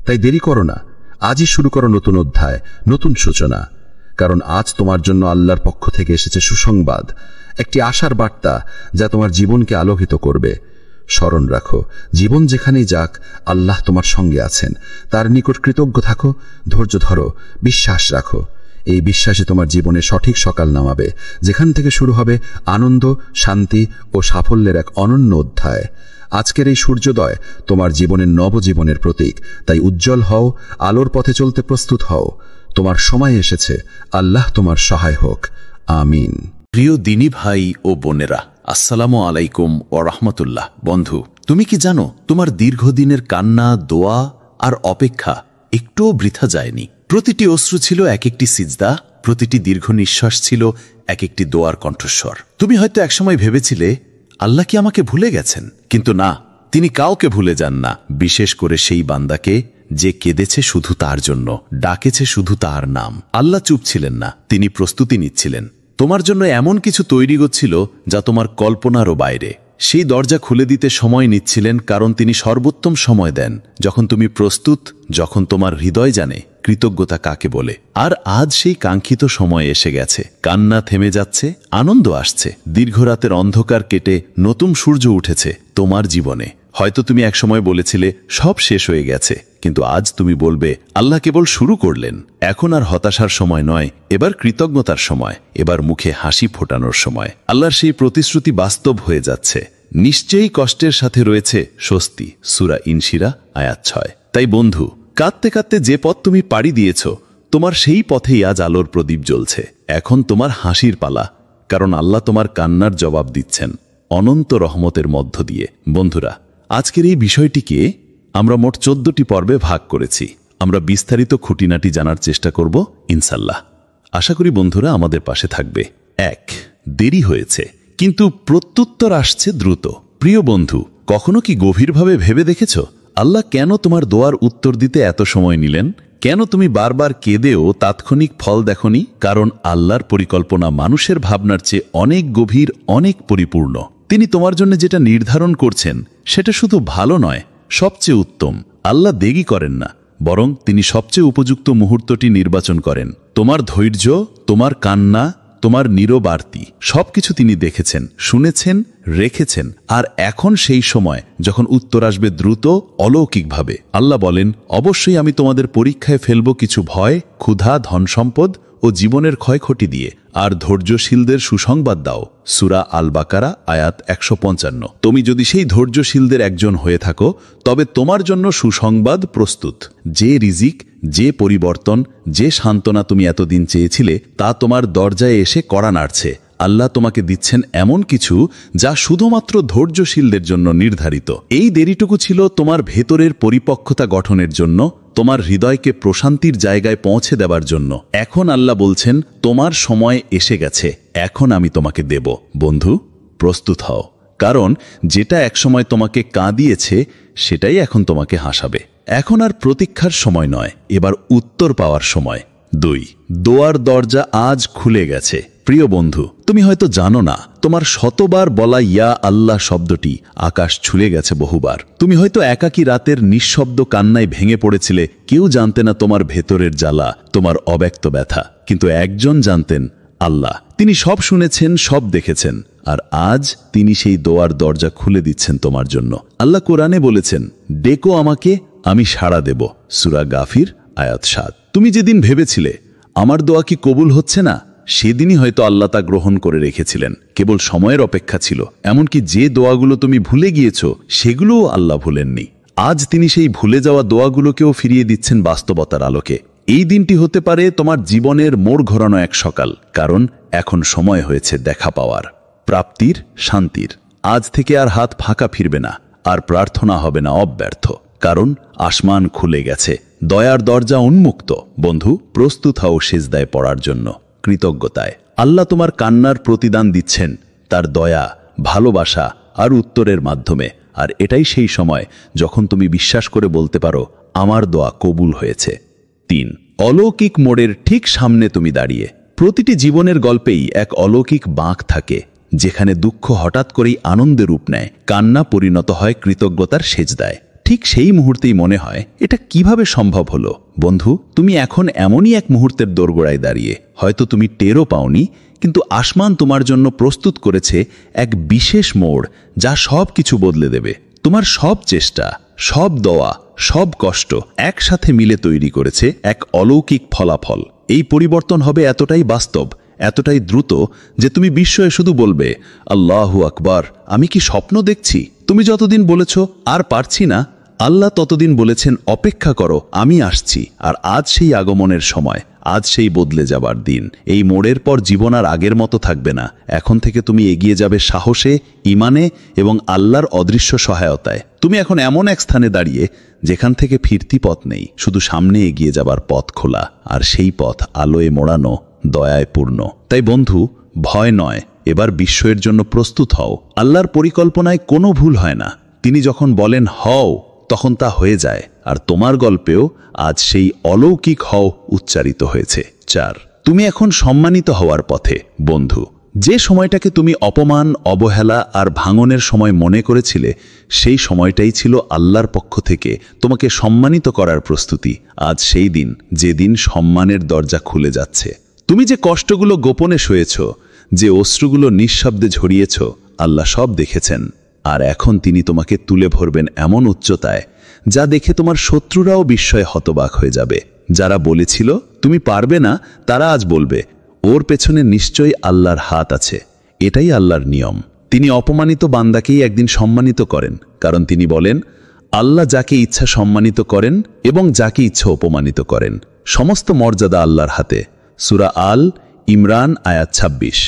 তাই দেরি করো না, আজই শুরু করো নতুন অধ্যায়, নতুন সূচনা। কারণ আজ তোমার জন্য আল্লাহর পক্ষ থেকে এসেছে সুসংবাদ, একটি আশার বার্তা, যা তোমার জীবনকে আলোকিত করবে। স্মরণ রাখো, জীবন যেখানেই যাক, আল্লাহ তোমার সঙ্গে আছেন। তার নিকট কৃতজ্ঞ থাকো, ধৈর্য ধরো, বিশ্বাস রাখো। এই বিশ্বাসে তোমার জীবনে সঠিক সকাল নামাবে, যেখান থেকে শুরু হবে আনন্দ, শান্তি ও সাফল্যের এক অনন্য অধ্যায়। আজকের এই সূর্যোদয় তোমার জীবনের নবজীবনের প্রতীক। তাই উজ্জ্বল হও, আলোর পথে চলতে প্রস্তুত হও। তোমার সময় এসেছে, আল্লাহ তোমার সহায় হোক। আমিন। প্রিয় দিনী ভাই ও বোনেরা, আসসালামু আলাইকুম ওয়া রাহমাতুল্লাহ। বন্ধু, তুমি কি জানো, তোমার দীর্ঘদিনের কান্না, দোয়া আর অপেক্ষা একটুও বৃথা যায়নি। প্রতিটি অশ্রু ছিল এক একটি সিজদা, প্রতিটি দীর্ঘ নিঃশ্বাস ছিল এক একটি দোয়ার কণ্ঠস্বর। তুমি হয়তো একসময় ভেবেছিলে, আল্লাহ কি আমাকে ভুলে গেছেন? কিন্তু না, তিনি কাউকে ভুলে যান না, বিশেষ করে সেই বান্দাকে যে কেঁদেছে শুধু তার জন্য, ডাকেছে শুধু তার নাম। আল্লাহ চুপ ছিলেন না, তিনি প্রস্তুতি নিচ্ছিলেন। তোমার জন্য এমন কিছু তৈরি হচ্ছিল যা তোমার কল্পনারও বাইরে। সেই দরজা খুলে দিতে সময় নিচ্ছিলেন, কারণ তিনি সর্বোত্তম সময় দেন, যখন তুমি প্রস্তুত, যখন তোমার হৃদয় জানে কৃতজ্ঞতা কাকে বলে। আর আজ সেই কাঙ্ক্ষিত সময় এসে গেছে। কান্না থেমে যাচ্ছে, আনন্দ আসছে। দীর্ঘ রাতের অন্ধকার কেটে নতুন সূর্য উঠেছে তোমার জীবনে। হয়তো তুমি একসময় বলেছিলে সব শেষ হয়ে গেছে, কিন্তু আজ তুমি বলবে, আল্লাহ কেবল শুরু করলেন। এখন আর হতাশার সময় নয়, এবার কৃতজ্ঞতার সময়, এবার মুখে হাসি ফোটানোর সময়। আল্লাহর সেই প্রতিশ্রুতি বাস্তব হয়ে যাচ্ছে। নিশ্চয়ই কষ্টের সাথে রয়েছে স্বস্তি। সূরা ইনশিরা আয়াত 6। তাই বন্ধু, কাঁদতে কাঁদতে যে পথ তুমি পাড়ি দিয়েছ, তোমার সেই পথেই আজ আলোর প্রদীপ জ্বলছে। এখন তোমার হাসির পালা, কারণ আল্লাহ তোমার কান্নার জবাব দিচ্ছেন। অনন্ত রহমতের মধ্য দিয়ে। বন্ধুরা, আজকের এই বিষয়টিকে আমরা মোট 14টি পর্বে ভাগ করেছি। আমরা বিস্তারিত খুঁটিনাটি জানার চেষ্টা করব ইনশাল্লাহ। আশা করি বন্ধুরা আমাদের পাশে থাকবে। 1. দেরি হয়েছে, কিন্তু প্রত্যুত্তর আসছে দ্রুত। প্রিয় বন্ধু, কখনো কি গভীরভাবে ভেবে দেখেছ আল্লাহ কেন তোমার দোয়ার উত্তর দিতে এত সময় নিলেন? কেন তুমি বারবার কেঁদেও তাৎক্ষণিক ফল দেখনি? কারণ আল্লাহর পরিকল্পনা মানুষের ভাবনার চেয়ে অনেক গভীর, অনেক পরিপূর্ণ। তিনি তোমার জন্য যেটা নির্ধারণ করছেন সেটা শুধু ভালো নয়, সবচেয়ে উত্তম। আল্লাহ দেরি করেন না, বরং তিনি সবচেয়ে উপযুক্ত মুহূর্তটি নির্বাচন করেন। তোমার ধৈর্য, তোমার কান্না, তোমার নীরব আরতি সবকিছু তিনি দেখেছেন, শুনেছেন, রেখেছেন। আর এখন সেই সময় যখন উত্তর আসবে দ্রুত, অলৌকিকভাবে। আল্লাহ বলেন, অবশ্যই আমি তোমাদের পরীক্ষায় ফেলব কিছু ভয়, ক্ষুধা, ধনসম্পদ ও জীবনের ক্ষয়ক্ষতি দিয়ে, আর ধৈর্যশীলদের সুসংবাদ দাও। সূরা আল বাকারা আয়াত 155। তুমি যদি সেই ধৈর্যশীলদের একজন হয়ে থাকো, তবে তোমার জন্য সুসংবাদ প্রস্তুত। যে রিজিক, যে পরিবর্তন, যে সান্ত্বনা তুমি এতদিন চেয়েছিলে তা তোমার দরজায় এসে কড়া নাড়ছে। আল্লাহ তোমাকে দিচ্ছেন এমন কিছু যা শুধুমাত্র ধৈর্যশীলদের জন্য নির্ধারিত। এই দেরিটুকু ছিল তোমার ভেতরের পরিপক্কতা গঠনের জন্য, তোমার হৃদয়কে প্রশান্তির জায়গায় পৌঁছে দেবার জন্য। এখন আল্লাহ বলছেন, তোমার সময় এসে গেছে, এখন আমি তোমাকে দেব। বন্ধু, প্রস্তুত হও, কারণ যেটা একসময় তোমাকে কাঁদিয়েছে সেটাই এখন তোমাকে হাসাবে। এখন আর প্রতীক্ষার সময় নয়, এবার উত্তর পাওয়ার সময়। 2. দোয়ার দরজা আজ খুলে গেছে। প্রিয় বন্ধু, তুমি হয়তো জানো না, তোমার শতবার বলা ইয়া আল্লাহ শব্দটি আকাশ ছুঁয়ে গেছে বহুবার। তুমি হয়তো একাকী রাতের নিঃশব্দ কান্নায় ভেঙে পড়েছিলে। কেউ জানতে না তোমার ভেতরের জ্বালা, তোমার অব্যক্ত ব্যথা। কিন্তু একজন জানতেন, আল্লাহ। তিনি সব শুনেছেন, সব দেখেছেন। আর আজ তিনি সেই দোয়ার দরজা খুলে দিচ্ছেন তোমার জন্য। আল্লাহ কোরআনে বলেছেন, ডেকো আমাকে, আমি সাড়া দেব। সূরা গাফির আয়াত 7। তুমি যেদিন ভেবেছিলে আমার দোয়া কি কবুল হচ্ছে না, সেদিনই হয়তো আল্লাহ তা গ্রহণ করে রেখেছিলেন। কেবল সময়ের অপেক্ষা ছিল। এমনকি যে দোয়াগুলো তুমি ভুলে গিয়েছ সেগুলোও আল্লাহ ভুলেননি। আজ তিনি সেই ভুলে যাওয়া দোয়াগুলোকেও ফিরিয়ে দিচ্ছেন বাস্তবতার আলোকে। এই দিনটি হতে পারে তোমার জীবনের মোড় ঘোরানো এক সকাল, কারণ এখন সময় হয়েছে দেখা পাওয়ার, প্রাপ্তির, শান্তির। আজ থেকে আর হাত ফাঁকা ফিরবে না, আর প্রার্থনা হবে না অব্যর্থ, কারণ আসমান খুলে গেছে, দয়ার দরজা উন্মুক্ত। বন্ধু, প্রস্তুত হও সিজদায় পড়ার জন্য, কৃতজ্ঞতায়। আল্লাহ তোমার কান্নার প্রতিদান দিচ্ছেন তার দয়া, ভালোবাসা আর উত্তরের মাধ্যমে। আর এটাই সেই সময় যখন তুমি বিশ্বাস করে বলতে পারো, আমার দোয়া কবুল হয়েছে। 3. অলৌকিক মোড়ের ঠিক সামনে তুমি দাঁড়িয়ে। প্রতিটি জীবনের গল্পেই এক অলৌকিক বাঁক থাকে, যেখানে দুঃখ হঠাৎ করেই আনন্দে রূপ নেয়, কান্না পরিণত হয় কৃতজ্ঞতার সেজদায়। ঠিক সেই মুহূর্তেই মনে হয়, এটা কিভাবে সম্ভব হলো? বন্ধু, তুমি এখন এমনই এক মুহূর্তের দোরগোড়ায় দাঁড়িয়ে। হয়তো তুমি টেরও পাওনি, কিন্তু আসমান তোমার জন্য প্রস্তুত করেছে এক বিশেষ মোড়, যা সব কিছু বদলে দেবে। তোমার সব চেষ্টা, সব দোয়া, সব কষ্ট একসাথে মিলে তৈরি করেছে এক অলৌকিক ফলাফল। এই পরিবর্তন হবে এতটাই বাস্তব, এতটাই দ্রুত যে তুমি বিস্ময়ে শুধু বলবে, আল্লাহু আকবার, আমি কি স্বপ্ন দেখছি? তুমি যতদিন বলেছ আর পারছি না, আল্লাহ ততদিন বলেছেন, অপেক্ষা করো, আমি আসছি। আর আজ সেই আগমনের সময়, আজ সেই বদলে যাবার দিন। এই মোড়ের পর জীবন আর আগের মতো থাকবে না। এখন থেকে তুমি এগিয়ে যাবে সাহসে, ইমানে এবং আল্লাহর অদৃশ্য সহায়তায়। তুমি এখন এমন এক স্থানে দাঁড়িয়ে যেখান থেকে ফিরতি পথ নেই, শুধু সামনে এগিয়ে যাবার পথ খোলা। আর সেই পথ আলোয় মোড়ানো, দয়ায় পূর্ণ। তাই বন্ধু, ভয় নয়, এবার বিস্ময়ের জন্য প্রস্তুত হও। আল্লাহর পরিকল্পনায় কোনো ভুল হয় না। তিনি যখন বলেন হও, তখন তা হয়ে যায়। আর তোমার গল্পেও আজ সেই অলৌকিক হও উচ্চারিত হয়েছে। 4. তুমি এখন সম্মানিত হওয়ার পথে। বন্ধু, যে সময়টাকে তুমি অপমান, অবহেলা আর ভাঙনের সময় মনে করেছিলে, সেই সময়টাই ছিল আল্লাহর পক্ষ থেকে তোমাকে সম্মানিত করার প্রস্তুতি। আজ সেই দিন, যেদিন সম্মানের দরজা খুলে যাচ্ছে। তুমি যে কষ্টগুলো গোপনে সয়েছ, যে অশ্রুগুলো নিঃশব্দে ঝরিয়েছ, আল্লাহ সব দেখেছেন। আর এখন তিনি তোমাকে তুলে ভরবেন এমন উচ্চতায়, যা দেখে তোমার শত্রুরাও বিস্ময়ে হতবাক হয়ে যাবে। যারা বলেছিল তুমি পারবে না, তারা আজ বলবে, ওর পেছনে নিশ্চয়ই আল্লাহর হাত আছে। এটাই আল্লাহর নিয়ম। তিনি অপমানিত বান্দাকেই একদিন সম্মানিত করেন, কারণ তিনি বলেন, আল্লাহ যাকে ইচ্ছা সম্মানিত করেন এবং যাকে ইচ্ছা অপমানিত করেন। সমস্ত মর্যাদা আল্লাহর হাতে। সূরা আল ইমরান আয়াত 26।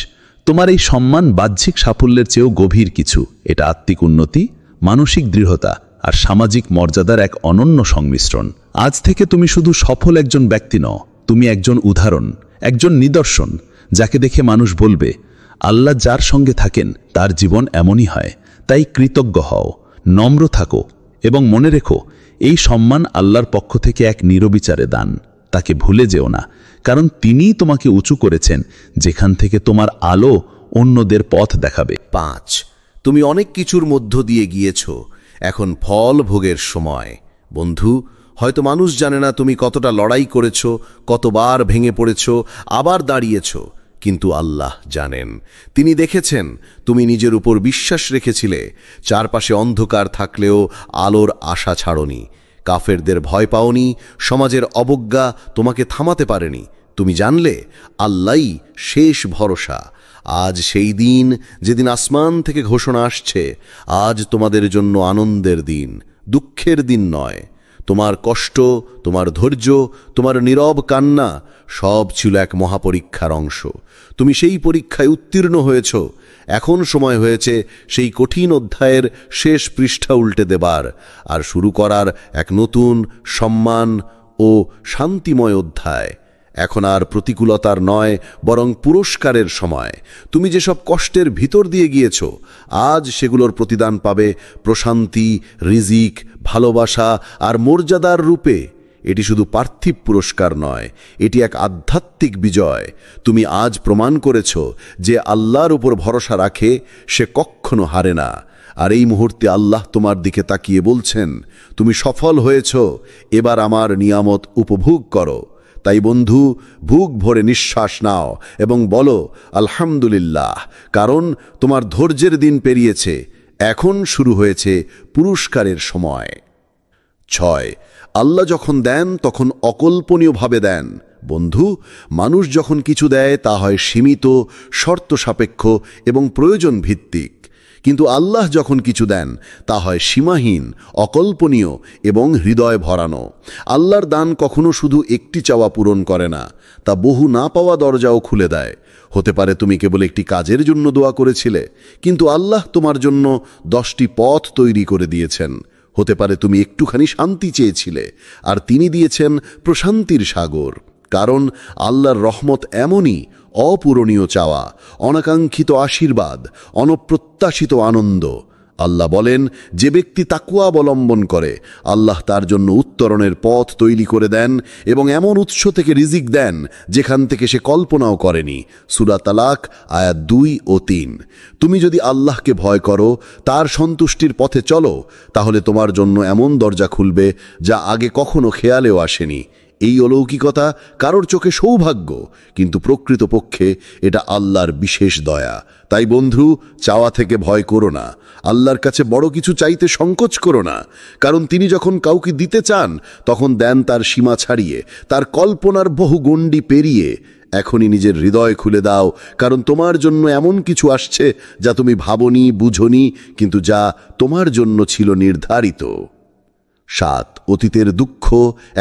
তোমার এই সম্মান বাহ্যিক সাফল্যের চেয়েও গভীর কিছু। এটা আত্মিক উন্নতি, মানসিক দৃঢ়তা আর সামাজিক মর্যাদার এক অনন্য সংমিশ্রণ। আজ থেকে তুমি শুধু সফল একজন ব্যক্তি নও, তুমি একজন উদাহরণ, একজন নিদর্শন, যাকে দেখে মানুষ বলবে, আল্লাহ যার সঙ্গে থাকেন তার জীবন এমনই হয়। তাই কৃতজ্ঞ হও, নম্র থাকো এবং মনে রেখো, এই সম্মান আল্লাহর পক্ষ থেকে এক নিরবিচারে দান। তাকে ভুলে যেও না, কারণ তিনিই তোমাকে উঁচু করেছেন, যেখান থেকে তোমার আলো অন্যদের পথ দেখাবে। 5 তুমি অনেক কিছুর মধ্য দিয়ে গিয়েছ, এখন ফল ভোগের সময়। বন্ধু, হয়তো মানুষ জানে না তুমি কতটা লড়াই করেছ, কতবার ভেঙে পড়েছ, আবার দাঁড়িয়েছ, কিন্তু আল্লাহ জানেন। তিনি দেখেছেন তুমি নিজের উপর বিশ্বাস রেখেছিলে, চারপাশে অন্ধকার থাকলেও আলোর আশা ছাড়নি, কাফেরদের ভয় পাওনি, সমাজের অবজ্ঞা তোমাকে থামাতে পারেনি। তুমি জানলে আল্লাহই শেষ ভরসা। আজ সেই দিন যেদিন আসমান থেকে ঘোষণা আসছে, আজ তোমাদের জন্য আনন্দের দিন, দুঃখের দিন নয়। তোমার কষ্ট, তোমার ধৈর্য, তোমার নীরব কান্না সব ছিল এক মহাপরীক্ষার অংশ। তুমি সেই পরীক্ষায় উত্তীর্ণ হয়েছ। এখন সময় হয়েছে সেই কঠিন অধ্যায়ের শেষ পৃষ্ঠা উল্টে দেবার আর শুরু করার এক নতুন সম্মান ও শান্তিময় অধ্যায়। এখন আর প্রতিকূলতার নয়, বরং পুরস্কারের সময়। তুমি যেসব কষ্টের ভিতর দিয়ে গিয়েছ, আজ সেগুলোর প্রতিদান পাবে প্রশান্তি, রিজিক, ভালোবাসা আর মর্যাদার রূপে। এটি শুধু পার্থিব পুরস্কার নয়, এটি এক আধ্যাত্মিক বিজয়। তুমি আজ প্রমাণ করেছ যে আল্লাহর উপর ভরসা রাখে সে কখনো হারে না। আর এই মুহূর্তে আল্লাহ তোমার দিকে তাকিয়ে বলছেন, তুমি সফল হয়েছ, এবার আমার নিয়ামত উপভোগ করো। তাই বন্ধু, বুক ভরে নিঃশ্বাস নাও এবং বলো আলহামদুলিল্লাহ, কারণ তোমার ধৈর্যের দিন পেরিয়েছে, এখন শুরু হয়েছে পুরস্কারের সময়। 6 আল্লাহ যখন দেন তখন অকল্পনীয়ভাবে দেন। বন্ধু, মানুষ যখন কিছু দেয় তা হয় সীমিত, শর্ত সাপেক্ষ এবং প্রয়োজন ভিত্তিক, কিন্তু আল্লাহ যখন কিছু দেন তা হয় সীমাহীন, অকল্পনীয় এবং হৃদয় ভরানো। আল্লাহর দান কখনো শুধু একটি চাওয়া পূরণ করে না, তা বহু না পাওয়া দরজাও খুলে দেয়। হতে পারে তুমি কেবল একটি কাজের জন্য দোয়া করেছিলে, কিন্তু আল্লাহ তোমার জন্য 10টি পথ তৈরি করে দিয়েছেন। হতে পারে তুমি একটুখানি শান্তি চেয়েছিলে, আর তিনি দিয়েছেন প্রশান্তির সাগর। কারণ আল্লাহর রহমত এমনই অপূরণীয় চাওয়া, অনাকাঙ্ক্ষিত আশীর্বাদ, অনপ্রত্যাশিত আনন্দ। আল্লাহ বলেন, যে ব্যক্তি তাকওয়া অবলম্বন করে, আল্লাহ তার জন্য উত্তরণের পথ তৈরি করে দেন এবং এমন উৎস থেকে রিজিক দেন যেখান থেকে সে কল্পনাও করেনি। সূরা তালাক আয়াত 2 ও 3। তুমি যদি আল্লাহকে ভয় করো, তার সন্তুষ্টির পথে চলো, তাহলে তোমার জন্য এমন দরজা খুলবে যা আগে কখনো খেয়ালেও আসেনি। এই অলৌকিকতা কারোর চোখে সৌভাগ্য, কিন্তু প্রকৃতপক্ষে এটা আল্লাহর বিশেষ দয়া। তাই বন্ধু, চাওয়া থেকে ভয় করো না, আল্লাহর কাছে বড় কিছু চাইতে সংকোচ করো না, কারণ তিনি যখন কাউকে দিতে চান তখন দেন তার সীমা ছাড়িয়ে, তার কল্পনার বহু গণ্ডি পেরিয়ে। এখনই নিজের হৃদয় খুলে দাও, কারণ তোমার জন্য এমন কিছু আসছে যা তুমি ভাবনি, বুঝনি, কিন্তু যা তোমার জন্য ছিল নির্ধারিত। 7 অতীতের দুঃখ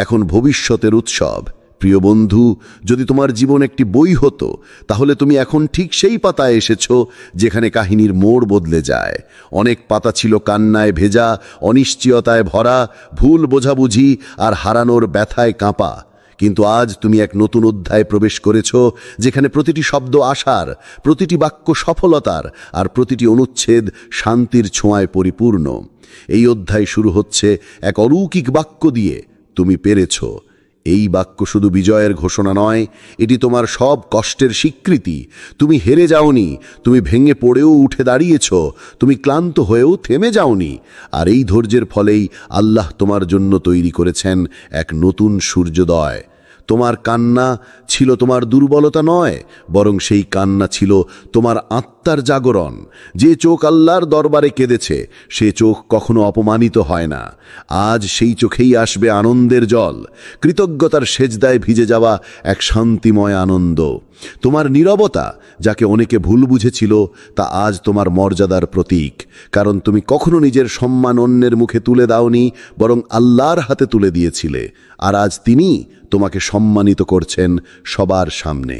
এখন ভবিষ্যতের উৎসব। প্রিয় বন্ধু, যদি তোমার জীবন একটি বই হতো, তাহলে তুমি এখন ঠিক সেই পাতায় এসেছো যেখানে কাহিনীর মোড় বদলে যায়। অনেক পাতা ছিল কান্নায় ভেজা, অনিশ্চয়তায় ভরা, ভুল বোঝাবুঝি আর হারানোর ব্যথায় কাঁপা। কিন্তু আজ তুমি এক নতুন অধ্যায়ে প্রবেশ করেছ, যেখানে প্রতিটি শব্দ আশার, প্রতিটি বাক্য সফলতার, আর প্রতিটি অনুচ্ছেদ শান্তির ছোঁয়ায় পরিপূর্ণ। এই অধ্যায় শুরু হচ্ছে এক অলৌকিক বাক্য দিয়ে, তুমি পেরেছ। এই বাক্য শুধু বিজয়ের ঘোষণা নয়, এটি তোমার সব কষ্টের স্বীকৃতি। তুমি হেরে যাওনি, তুমি ভেঙে পড়েও উঠে দাঁড়িয়েছ, তুমি ক্লান্ত হয়েও থেমে যাওনি। আর এই ধৈর্যের ফলেই আল্লাহ তোমার জন্য তৈরি করেছেন এক নতুন সূর্যোদয়। তোমার কান্না ছিল তোমার দুর্বলতা নয়, বরং সেই কান্না ছিল তোমার আত্মার জাগরণ। যে চোখ আল্লাহর দরবারে কেঁদেছে, সে চোখ কখনো অপমানিত হয় না। আজ সেই চোখেই আসবে আনন্দের জল, কৃতজ্ঞতার সেজদায় ভিজে যাওয়া এক শান্তিময় আনন্দ। তোমার নীরবতা, যাকে অনেকে ভুল বুঝেছিল, তা আজ তোমার মর্যাদার প্রতীক। কারণ তুমি কখনো নিজের সম্মান অন্যের মুখে তুলে দাওনি, বরং আল্লাহর হাতে তুলে দিয়েছিলে। আর আজ তিনি তোমাকে সম্মানিত করছেন সবার সামনে।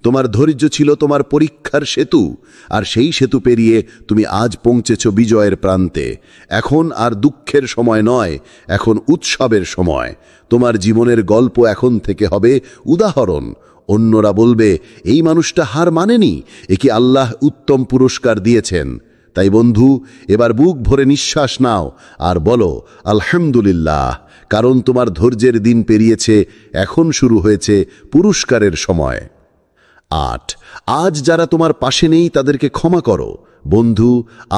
তোমার ধৈর্য ছিল তোমার পরীক্ষার সেতু, আর সেই সেতু পেরিয়ে তুমি আজ পৌঁছেছ বিজয়ের প্রান্তে। এখন আর দুঃখের সময় নয়, এখন উৎসবের সময়। তোমার জীবনের গল্প এখন থেকে হবে উদাহরণ। অন্যরা বলবে, এই মানুষটা হার মানেনি, একে আল্লাহ উত্তম পুরস্কার দিয়েছেন। তাই বন্ধু, এবার বুক ভরে নিঃশ্বাস নাও আর বলো আলহামদুলিল্লাহ, কারণ তোমার ধৈর্যের দিন পেরিয়েছে, এখন শুরু হয়েছে পুরস্কারের সময়। 8, আজ যারা তোমার পাশে নেই তাদেরকে ক্ষমা করো। বন্ধু,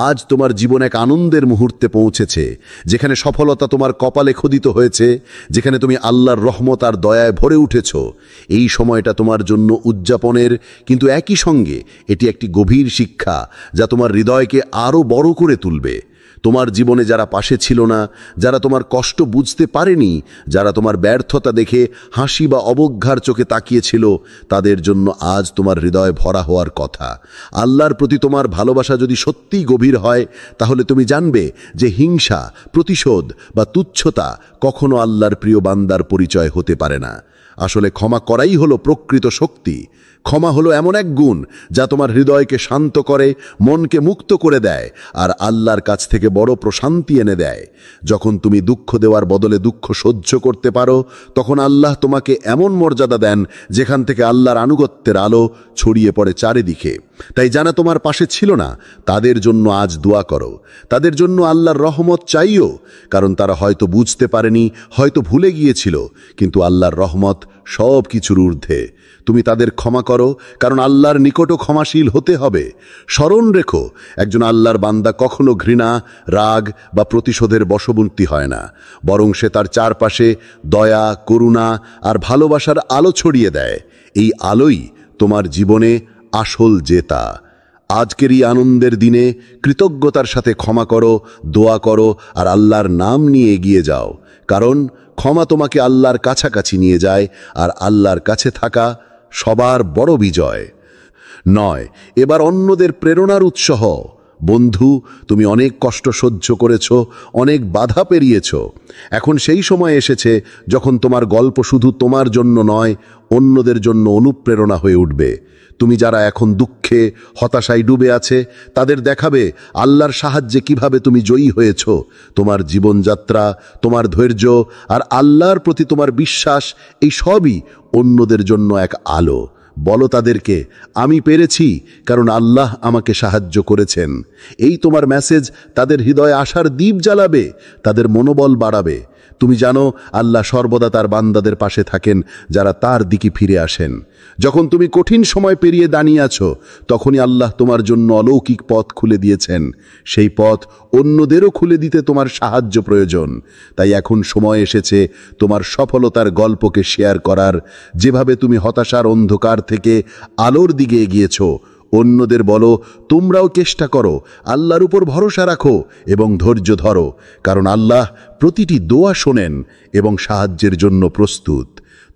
আজ তোমার জীবন এক আনন্দের মুহূর্তে পৌঁছেছে, যেখানে সফলতা তোমার কপালে খোদিত হয়েছে, যেখানে তুমি আল্লাহর রহমত আর দয়ায় ভরে উঠেছ। এই সময়টা তোমার জন্য উদযাপনের, কিন্তু একই সঙ্গে এটি একটি গভীর শিক্ষা যা তোমার হৃদয়কে আরও বড় করে তুলবে। তোমার জীবনে যারা পাশে ছিল না, যারা তোমার কষ্ট বুঝতে পারেনি, যারা তোমার ব্যর্থতা দেখে হাসি বা অবজ্ঞার চোখে তাকিয়েছিল, তাদের জন্য আজ তোমার হৃদয় ভরা হওয়ার কথা। আল্লাহর প্রতি তোমার ভালোবাসা যদি সত্যিই গভীর হয়, তাহলে তুমি জানবে যে হিংসা, প্রতিশোধ বা তুচ্ছতা কখনো আল্লাহর প্রিয় বান্দার পরিচয় হতে পারে না। আসলে ক্ষমা করাই হলো প্রকৃত শক্তি। ক্ষমা হলো এমন এক গুণ যা তোমার হৃদয়কে শান্ত করে, মনকে মুক্ত করে দেয়, আর আল্লাহর কাছ থেকে বড় প্রশান্তি এনে দেয়। যখন তুমি দুঃখ দেওয়ার বদলে দুঃখ সহ্য করতে পারো, তখন আল্লাহ তোমাকে এমন মর্যাদা দেন যেখান থেকে আল্লাহর আনুগত্যের আলো ছড়িয়ে পড়ে চারিদিকে। তাই যারা তোমার পাশে ছিল না, তাদের জন্য আজ দোয়া করো, তাদের জন্য আল্লাহর রহমত চাইও, কারণ তারা হয়তো বুঝতে পারেনি, হয়তো ভুলে গিয়েছিল, কিন্তু আল্লাহর রহমত সব কিছুর ঊর্ধ্বে। তুমি তাদের ক্ষমা করো, কারণ আল্লাহর নিকটও ক্ষমাশীল হতে হবে। স্মরণ রেখো, একজন আল্লাহর বান্দা কখনো ঘৃণা, রাগ বা প্রতিশোধের বশবর্তী হয় না, বরং সে তার চারপাশে দয়া, করুণা আর ভালোবাসার আলো ছড়িয়ে দেয়। এই আলোই তোমার জীবনে আসল জেতা। আজকের এই আনন্দের দিনে কৃতজ্ঞতার সাথে ক্ষমা করো, দোয়া করো আর আল্লাহর নাম নিয়ে এগিয়ে যাও, কারণ ক্ষমা তোমাকে আল্লাহর কাছাকাছি নিয়ে যায়, আর আল্লাহর কাছে থাকা সবার বড় বিজয়। 9, এবার অন্যদের প্রেরণার উৎস হও। বন্ধু, তুমি অনেক কষ্ট সহ্য করেছ, অনেক বাধা পেরিয়েছ। এখন সেই সময় এসেছে যখন তোমার গল্প শুধু তোমার জন্য নয়, অন্যদের জন্য অনুপ্রেরণা হয়ে উঠবে। তুমি যারা এখন দুঃখে, হতাশায় ডুবে আছে, তাদের দেখাবে আল্লাহর সাহায্যে কিভাবে তুমি জয়ী হয়েছ। তোমার জীবনযাত্রা, তোমার ধৈর্য আর আল্লাহর প্রতি তোমার বিশ্বাস, এই সবই অন্যদের জন্য এক আলো। বলো তাদেরকে, আমি পেরেছি, কারণ আল্লাহ আমাকে সাহায্য করেছেন। এই তোমার মেসেজ তাদের হৃদয়ে আশার দীপ জ্বালাবে, তাদের মনোবল বাড়াবে। তুমি জানো আল্লাহ সর্বদা তার বান্দাদের পাশে থাকেন যারা তার দিকে ফিরে আসেন। যখন তুমি কঠিন সময় পেরিয়ে দাঁড়িয়ে আছো, তখনই আল্লাহ তোমার জন্য অলৌকিক পথ খুলে দিয়েছেন। সেই পথ অন্যদেরও খুলে দিতে তোমার সাহায্য প্রয়োজন। তাই এখন সময় এসেছে তোমার সফলতার গল্পকে শেয়ার করার। যেভাবে তুমি হতাশার অন্ধকার থেকে আলোর দিকে এগিয়েছো, অন্যদের বলো তোমরাও চেষ্টা করো, আল্লাহর উপর ভরসা রাখো এবং ধৈর্য ধরো, কারণ আল্লাহ প্রতিটি দোয়া শোনেন এবং সাহায্যের জন্য প্রস্তুত।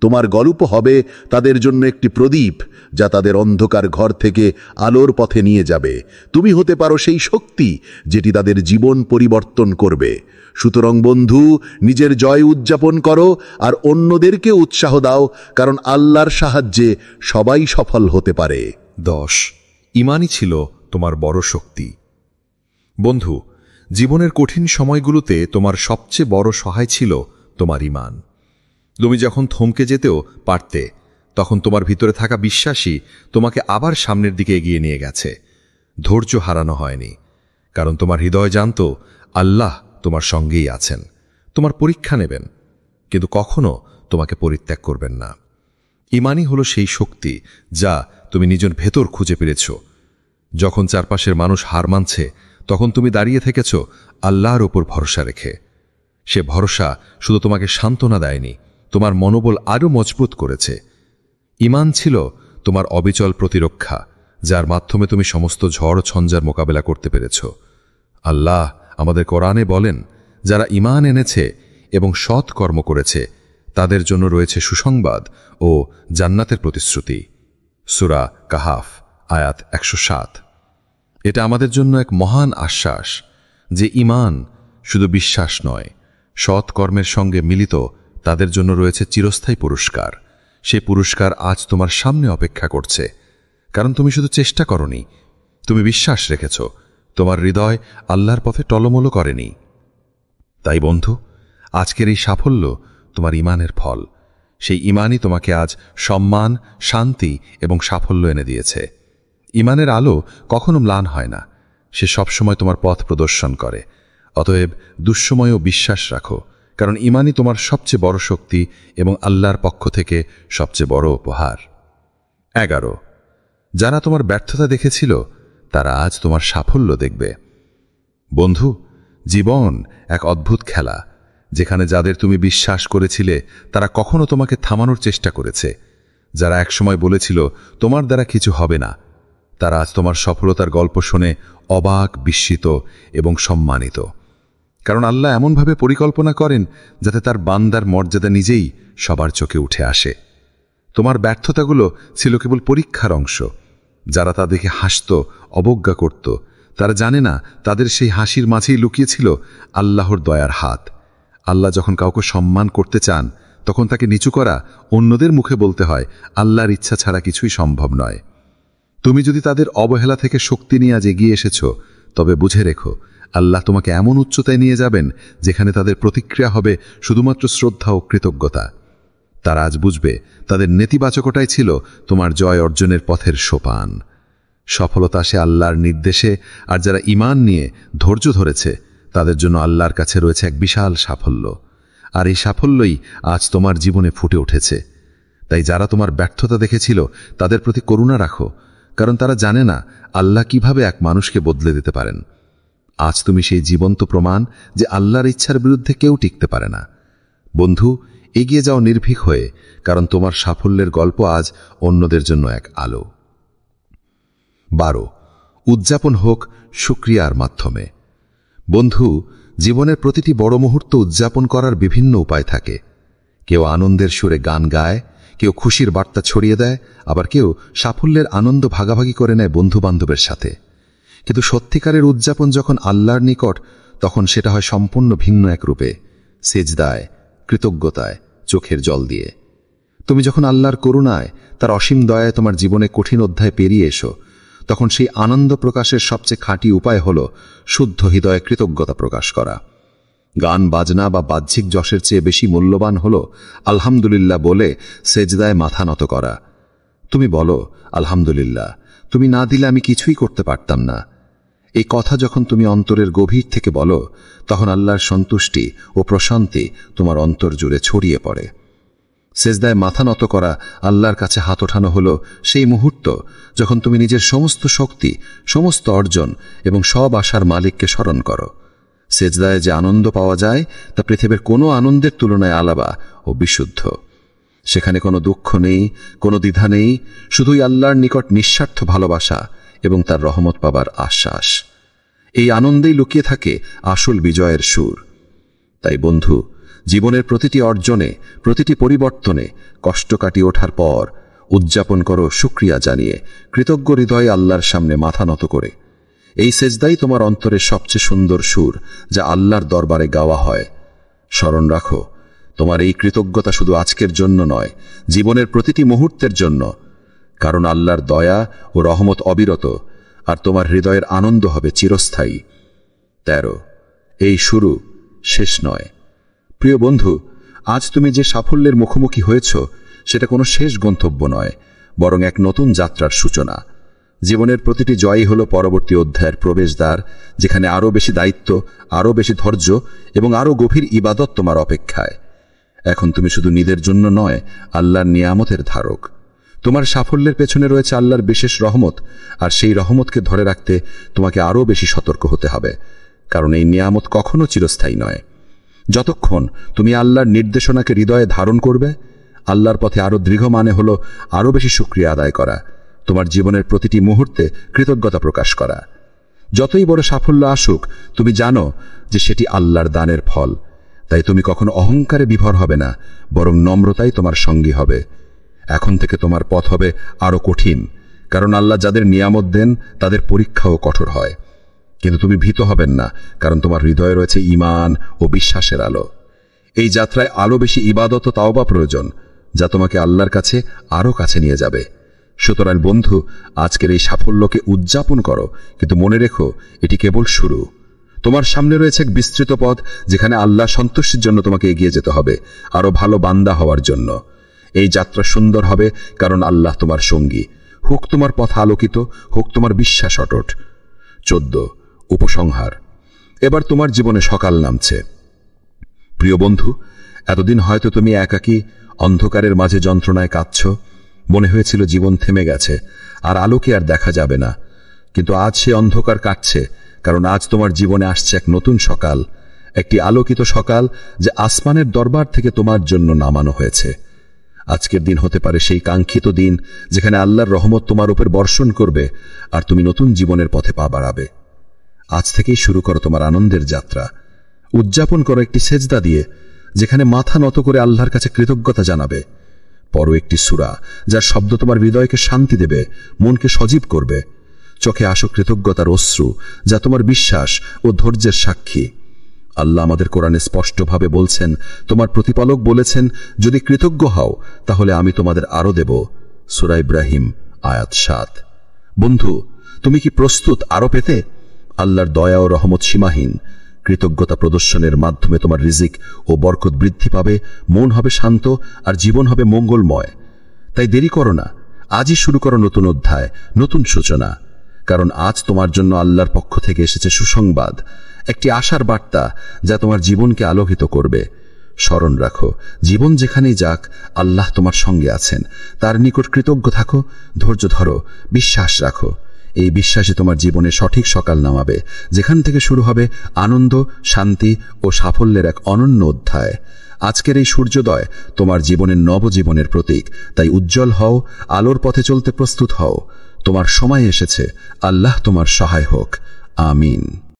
তোমার গল্প হবে তাদের জন্য একটি প্রদীপ যা তাদের অন্ধকার ঘর থেকে আলোর পথে নিয়ে যাবে। তুমি হতে পারো সেই শক্তি যেটি তাদের জীবন পরিবর্তন করবে। সুতরাং বন্ধু, নিজের জয় উদযাপন করো আর অন্যদেরকে উৎসাহ দাও, কারণ আল্লাহর সাহায্যে সবাই সফল হতে পারে। 10, ঈমানই ছিল তোমার বড় শক্তি। বন্ধু, জীবনের কঠিন সময়গুলোতে তোমার সবচেয়ে বড় সহায় ছিল তোমার ঈমান। তুমি যখন থমকে যেতেও পারতে, তখন তোমার ভিতরে থাকা বিশ্বাসই তোমাকে আবার সামনের দিকে এগিয়ে নিয়ে গেছে। ধৈর্য হারানো হয়নি, কারণ তোমার হৃদয় জানত আল্লাহ তোমার সঙ্গেই আছেন, তোমার পরীক্ষা নেবেন, কিন্তু কখনো তোমাকে পরিত্যাগ করবেন না। ঈমানই হলো সেই শক্তি যা তুমি নিজের ভেতর খুঁজে পেরেছ। যখন চারপাশের মানুষ হার মানছে, তখন তুমি দাঁড়িয়ে থেকেছ আল্লাহর ওপর ভরসা রেখে। সে ভরসা শুধু তোমাকে সান্ত্বনা দেয়নি, তোমার মনোবল আরও মজবুত করেছে। ঈমান ছিল তোমার অবিচল প্রতিরক্ষা, যার মাধ্যমে তুমি সমস্ত ঝড় ঝঞ্ঝার মোকাবেলা করতে পেরেছ। আল্লাহ আমাদের কোরআনে বলেন, যারা ঈমান এনেছে এবং সৎ কর্ম করেছে তাদের জন্য রয়েছে সুসংবাদ ও জান্নাতের প্রতিশ্রুতি। সূরা কাহাফ আয়াত 107। এটা আমাদের জন্য এক মহান আশ্বাস যে ঈমান শুধু বিশ্বাস নয়, সৎ কর্মের সঙ্গে মিলিত তাদের জন্য রয়েছে চিরস্থায়ী পুরস্কার। সে পুরস্কার আজ তোমার সামনে অপেক্ষা করছে, কারণ তুমি শুধু চেষ্টা করনি, তুমি বিশ্বাস রেখেছ, তোমার হৃদয় আল্লাহর পথে টলমল করেনি। তাই বন্ধু, আজকের এই সাফল্য তোমার ঈমানের ফল। সেই ঈমানই তোমাকে আজ সম্মান, শান্তি এবং সাফল্য এনে দিয়েছে। ঈমানের আলো কখনো ম্লান হয় না, সে সবসময় তোমার পথ প্রদর্শন করে। অতএব দুঃসময়েও বিশ্বাস রাখো, কারণ ঈমানই তোমার সবচেয়ে বড় শক্তি এবং আল্লাহর পক্ষ থেকে সবচেয়ে বড় উপহার। 11, যারা তোমার ব্যর্থতা দেখেছিল তারা আজ তোমার সাফল্য দেখবে। বন্ধু, জীবন এক অদ্ভুত খেলা, যেখানে যাদের তুমি বিশ্বাস করেছিলে তারা কখনো তোমাকে থামানোর চেষ্টা করেছে। যারা একসময় বলেছিল তোমার দ্বারা কিছু হবে না, তারা আজ তোমার সফলতার গল্প শুনে অবাক, বিস্মিত এবং সম্মানিত। কারণ আল্লাহ এমনভাবে পরিকল্পনা করেন যাতে তার বান্দার মর্যাদা নিজেই সবার চোখে উঠে আসে। তোমার ব্যর্থতাগুলো ছিল কেবল পরীক্ষার অংশ। যারা তা দেখে হাসত, অবজ্ঞা করত, তারা জানে না তাদের সেই হাসির মাঝেই লুকিয়েছিল আল্লাহর দয়ার হাত। আল্লাহ যখন কাউকে সম্মান করতে চান তখন তাকে নিচু করা অন্যদের মুখে বলতে হয় আল্লাহর ইচ্ছা ছাড়া কিছুই সম্ভব নয়। তুমি যদি তাদের অবহেলা থেকে শক্তি নিয়ে আজ এগিয়ে এসেছ, তবে বুঝে রেখো আল্লাহ তোমাকে এমন উচ্চতায় নিয়ে যাবেন যেখানে তাদের প্রতিক্রিয়া হবে শুধুমাত্র শ্রদ্ধা ও কৃতজ্ঞতা। তারা আজ বুঝবে তাদের নেতিবাচকতাই ছিল তোমার জয় অর্জনের পথের সোপান। সফলতা আসে আল্লাহর নির্দেশে, আর যারা ঈমান নিয়ে ধৈর্য ধরেছে তাদের জন্য আল্লাহর কাছে রয়েছে এক বিশাল সাফল্য। আর এই সাফল্যই আজ তোমার জীবনে ফুটে উঠেছে। তাই যারা তোমার ব্যর্থতা দেখেছিল তাদের প্রতি করুণা রাখো, কারণ তারা জানে না আল্লাহ কিভাবে এক মানুষকে বদলে দিতে পারেন। আজ তুমি সেই জীবন্ত প্রমাণ যে আল্লাহর ইচ্ছার বিরুদ্ধে কেউ টিকতে পারে না। বন্ধু, এগিয়ে যাও নির্ভীক হয়ে, কারণ তোমার সাফল্যের গল্প আজ অন্যদের জন্য এক আলো। 12, উদযাপন হোক শুকরিয়ার মাধ্যমে। বন্ধু, জীবনের প্রতিটি বড় মুহূর্ত উদযাপন করার বিভিন্ন উপায় থাকে। কেউ আনন্দের সুরে গান গায়, কেউ খুশির বার্তা ছড়িয়ে দেয়, আবার কেউ সাফল্যের আনন্দ ভাগাভাগি করে নেয় বন্ধু বান্ধবের সাথে। কিন্তু সত্যিকারের উদযাপন যখন আল্লাহর নিকট, তখন সেটা হয় সম্পূর্ণ ভিন্ন এক রূপে, সেজদায়, কৃতজ্ঞতায়, চোখের জল দিয়ে। তুমি যখন আল্লাহর করুণায়, তার অসীম দয়ায় তোমার জীবনে কঠিন অধ্যায় পেরিয়ে এসো, তখন সেই আনন্দ প্রকাশের সবচেয়ে খাঁটি উপায় হল শুদ্ধ হৃদয়ে কৃতজ্ঞতা প্রকাশ করা। গান বাজনা বা বাহ্যিক যশের চেয়ে বেশি মূল্যবান হল আলহামদুলিল্লাহ বলে সেজদায় মাথা নত করা। তুমি বলো, আলহামদুলিল্লাহ, তুমি না দিলে আমি কিছুই করতে পারতাম না। এই কথা যখন তুমি অন্তরের গভীর থেকে বলো, তখন আল্লাহর সন্তুষ্টি ও প্রশান্তি তোমার অন্তর জুড়ে ছড়িয়ে পড়ে। সেজদায় মাথা নত করা, আল্লাহর কাছে হাত ওঠানো হলো সেই মুহূর্ত যখন তুমি নিজের সমস্ত শক্তি, সমস্ত অর্জন এবং সব আশার মালিককে স্মরণ করো। সেজদায় যে আনন্দ পাওয়া যায় তা পৃথিবীর কোনো আনন্দের তুলনায় আলাদা ও বিশুদ্ধ। সেখানে কোনো দুঃখ নেই, কোনো দ্বিধা নেই, শুধুই আল্লাহর নিকট নিঃস্বার্থ ভালোবাসা এবং তার রহমত পাবার আশ্বাস। এই আনন্দেই লুকিয়ে থাকে আসল বিজয়ের সুর। তাই বন্ধু, জীবনের প্রতিটি অর্জনে, প্রতিটি পরিবর্তনে কষ্ট কাটিয়ে ওঠার পর উদযাপন করো শুকরিয়া জানিয়ে, কৃতজ্ঞ হৃদয়ে আল্লাহর সামনে মাথা নত করে। এই সেজদাই তোমার অন্তরের সবচেয়ে সুন্দর সুর, যা আল্লাহর দরবারে গাওয়া হয়। স্মরণ রাখো, তোমার এই কৃতজ্ঞতা শুধু আজকের জন্য নয়, জীবনের প্রতিটি মুহূর্তের জন্য, কারণ আল্লাহর দয়া ও রহমত অবিরত, আর তোমার হৃদয়ের আনন্দ হবে চিরস্থায়ী। 13, এই শুরু, শেষ নয়। প্রিয় বন্ধু, আজ তুমি যে সাফল্যের মুখোমুখি হয়েছ সেটা কোনো শেষ গন্তব্য নয়, বরং এক নতুন যাত্রার সূচনা। জীবনের প্রতিটি জয়ই হলো পরবর্তী অধ্যায়ের প্রবেশদ্বার, যেখানে আরও বেশি দায়িত্ব, আরও বেশি ধৈর্য এবং আরও গভীর ইবাদত তোমার অপেক্ষায়। এখন তুমি শুধু নিজের জন্য নয়, আল্লাহর নিয়ামতের ধারক। তোমার সাফল্যের পেছনে রয়েছে আল্লাহর বিশেষ রহমত, আর সেই রহমতকে ধরে রাখতে তোমাকে আরও বেশি সতর্ক হতে হবে, কারণ এই নিয়ামত কখনো চিরস্থায়ী নয়। যতক্ষণ তুমি আল্লাহর নির্দেশনাকে হৃদয়ে ধারণ করবে, আল্লাহর পথে আরও দৃঢ় মানে হলো আরও বেশি শুকরিয়া আদায় করা, তোমার জীবনের প্রতিটি মুহূর্তে কৃতজ্ঞতা প্রকাশ করা। যতই বড় সাফল্য আসুক, তুমি জানো যে সেটি আল্লাহর দানের ফল। তাই তুমি কখনো অহংকারে বিভোর হবে না, বরং নম্রতাই তোমার সঙ্গী হবে। এখন থেকে তোমার পথ হবে আরও কঠিন, কারণ আল্লাহ যাদের নিয়ামত দেন তাদের পরীক্ষাও কঠোর হয়। কিন্তু তুমি ভীত হবেন না, কারণ তোমার হৃদয়ে রয়েছে ঈমান ও বিশ্বাসের আলো। এই যাত্রায় আলো বেশি ইবাদত ও তাওবা প্রয়োজন, যা তোমাকে আল্লাহর কাছে আরও কাছে নিয়ে যাবে। সুতরাং বন্ধু, আজকের এই সাফল্যকে উদযাপন করো, কিন্তু মনে রেখো এটি কেবল শুরু। তোমার সামনে রয়েছে এক বিস্তৃত পথ, যেখানে আল্লাহ সন্তুষ্টির জন্য তোমাকে এগিয়ে যেতে হবে, আরও ভালো বান্দা হওয়ার জন্য। এই যাত্রা সুন্দর হবে কারণ আল্লাহ তোমার সঙ্গী। হোক তোমার পথ আলোকিত, হোক তোমার বিশ্বাস অটুট। 14 উপসংহার। এবার তোমার জীবনে সকাল নামছে। প্রিয় বন্ধু, এতদিন হয়তো তুমি একাকী অন্ধকারের মাঝে যন্ত্রণায় কাঁদছ। মনে হয়েছিল জীবন থেমে গেছে, আর আলোকে আর দেখা যাবে না। কিন্তু আজ সে অন্ধকার কাটছে, কারণ আজ তোমার জীবনে আসছে এক নতুন সকাল, একটি আলোকিত সকাল যে আসমানের দরবার থেকে তোমার জন্য নামানো হয়েছে। আজকের দিন হতে পারে সেই কাঙ্ক্ষিত দিন যেখানে আল্লাহর রহমত তোমার উপর বর্ষণ করবে আর তুমি নতুন জীবনের পথে পা বাড়াবে। আজ থেকেই শুরু করো তোমার আনন্দের যাত্রা। উদযাপন করো একটি সেজদা দিয়ে, যেখানে মাথা নত করে আল্লাহর কাছে কৃতজ্ঞতা জানাবে। পড়ো একটি সূরা যার শব্দ তোমার হৃদয়কে শান্তি দেবে, মনকে সজীব করবে। চোখে আসো কৃতজ্ঞতার অশ্রু, যা তোমার বিশ্বাস ও ধৈর্যের সাক্ষী। আল্লাহ আমাদের কোরআনে স্পষ্টভাবে বলছেন, তোমার প্রতিপালক বলেছেন, যদি কৃতজ্ঞ হও তাহলে আমি তোমাদের আরো দেব। সূরা ইব্রাহিম আয়াত 7। বন্ধু, তুমি কি প্রস্তুত আরো পেতে? আল্লাহর দয়া ও রহমত সীমাহীন। কৃতজ্ঞতা প্রদর্শনের মাধ্যমে তোমার রিজিক ও বরকত বৃদ্ধি পাবে, মন হবে শান্ত আর জীবন হবে মঙ্গলময়। তাই দেরি করো না, আজই শুরু করো নতুন অধ্যায়, নতুন সূচনা। কারণ আজ তোমার জন্য আল্লাহর পক্ষ থেকে এসেছে সুসংবাদ, একটি আশার বার্তা যা তোমার জীবনকে আলোকিত করবে। স্মরণ রাখো, জীবন যেখানেই যাক আল্লাহ তোমার সঙ্গে আছেন। তার নিকট কৃতজ্ঞ থাকো, ধৈর্য ধরো, বিশ্বাস রাখো। এই বিশ্বাসে তোমার জীবনে সঠিক সকাল নামাবে, যেখান থেকে শুরু হবে আনন্দ, শান্তি ও সাফল্যের এক অনন্য অধ্যায়। আজকের এই সূর্যোদয় তোমার জীবনের নবজীবনের প্রতীক। তাই উজ্জ্বল হও, আলোর পথে চলতে প্রস্তুত হও। তোমার সময় এসেছে, আল্লাহ তোমার সহায় হোক। আমিন।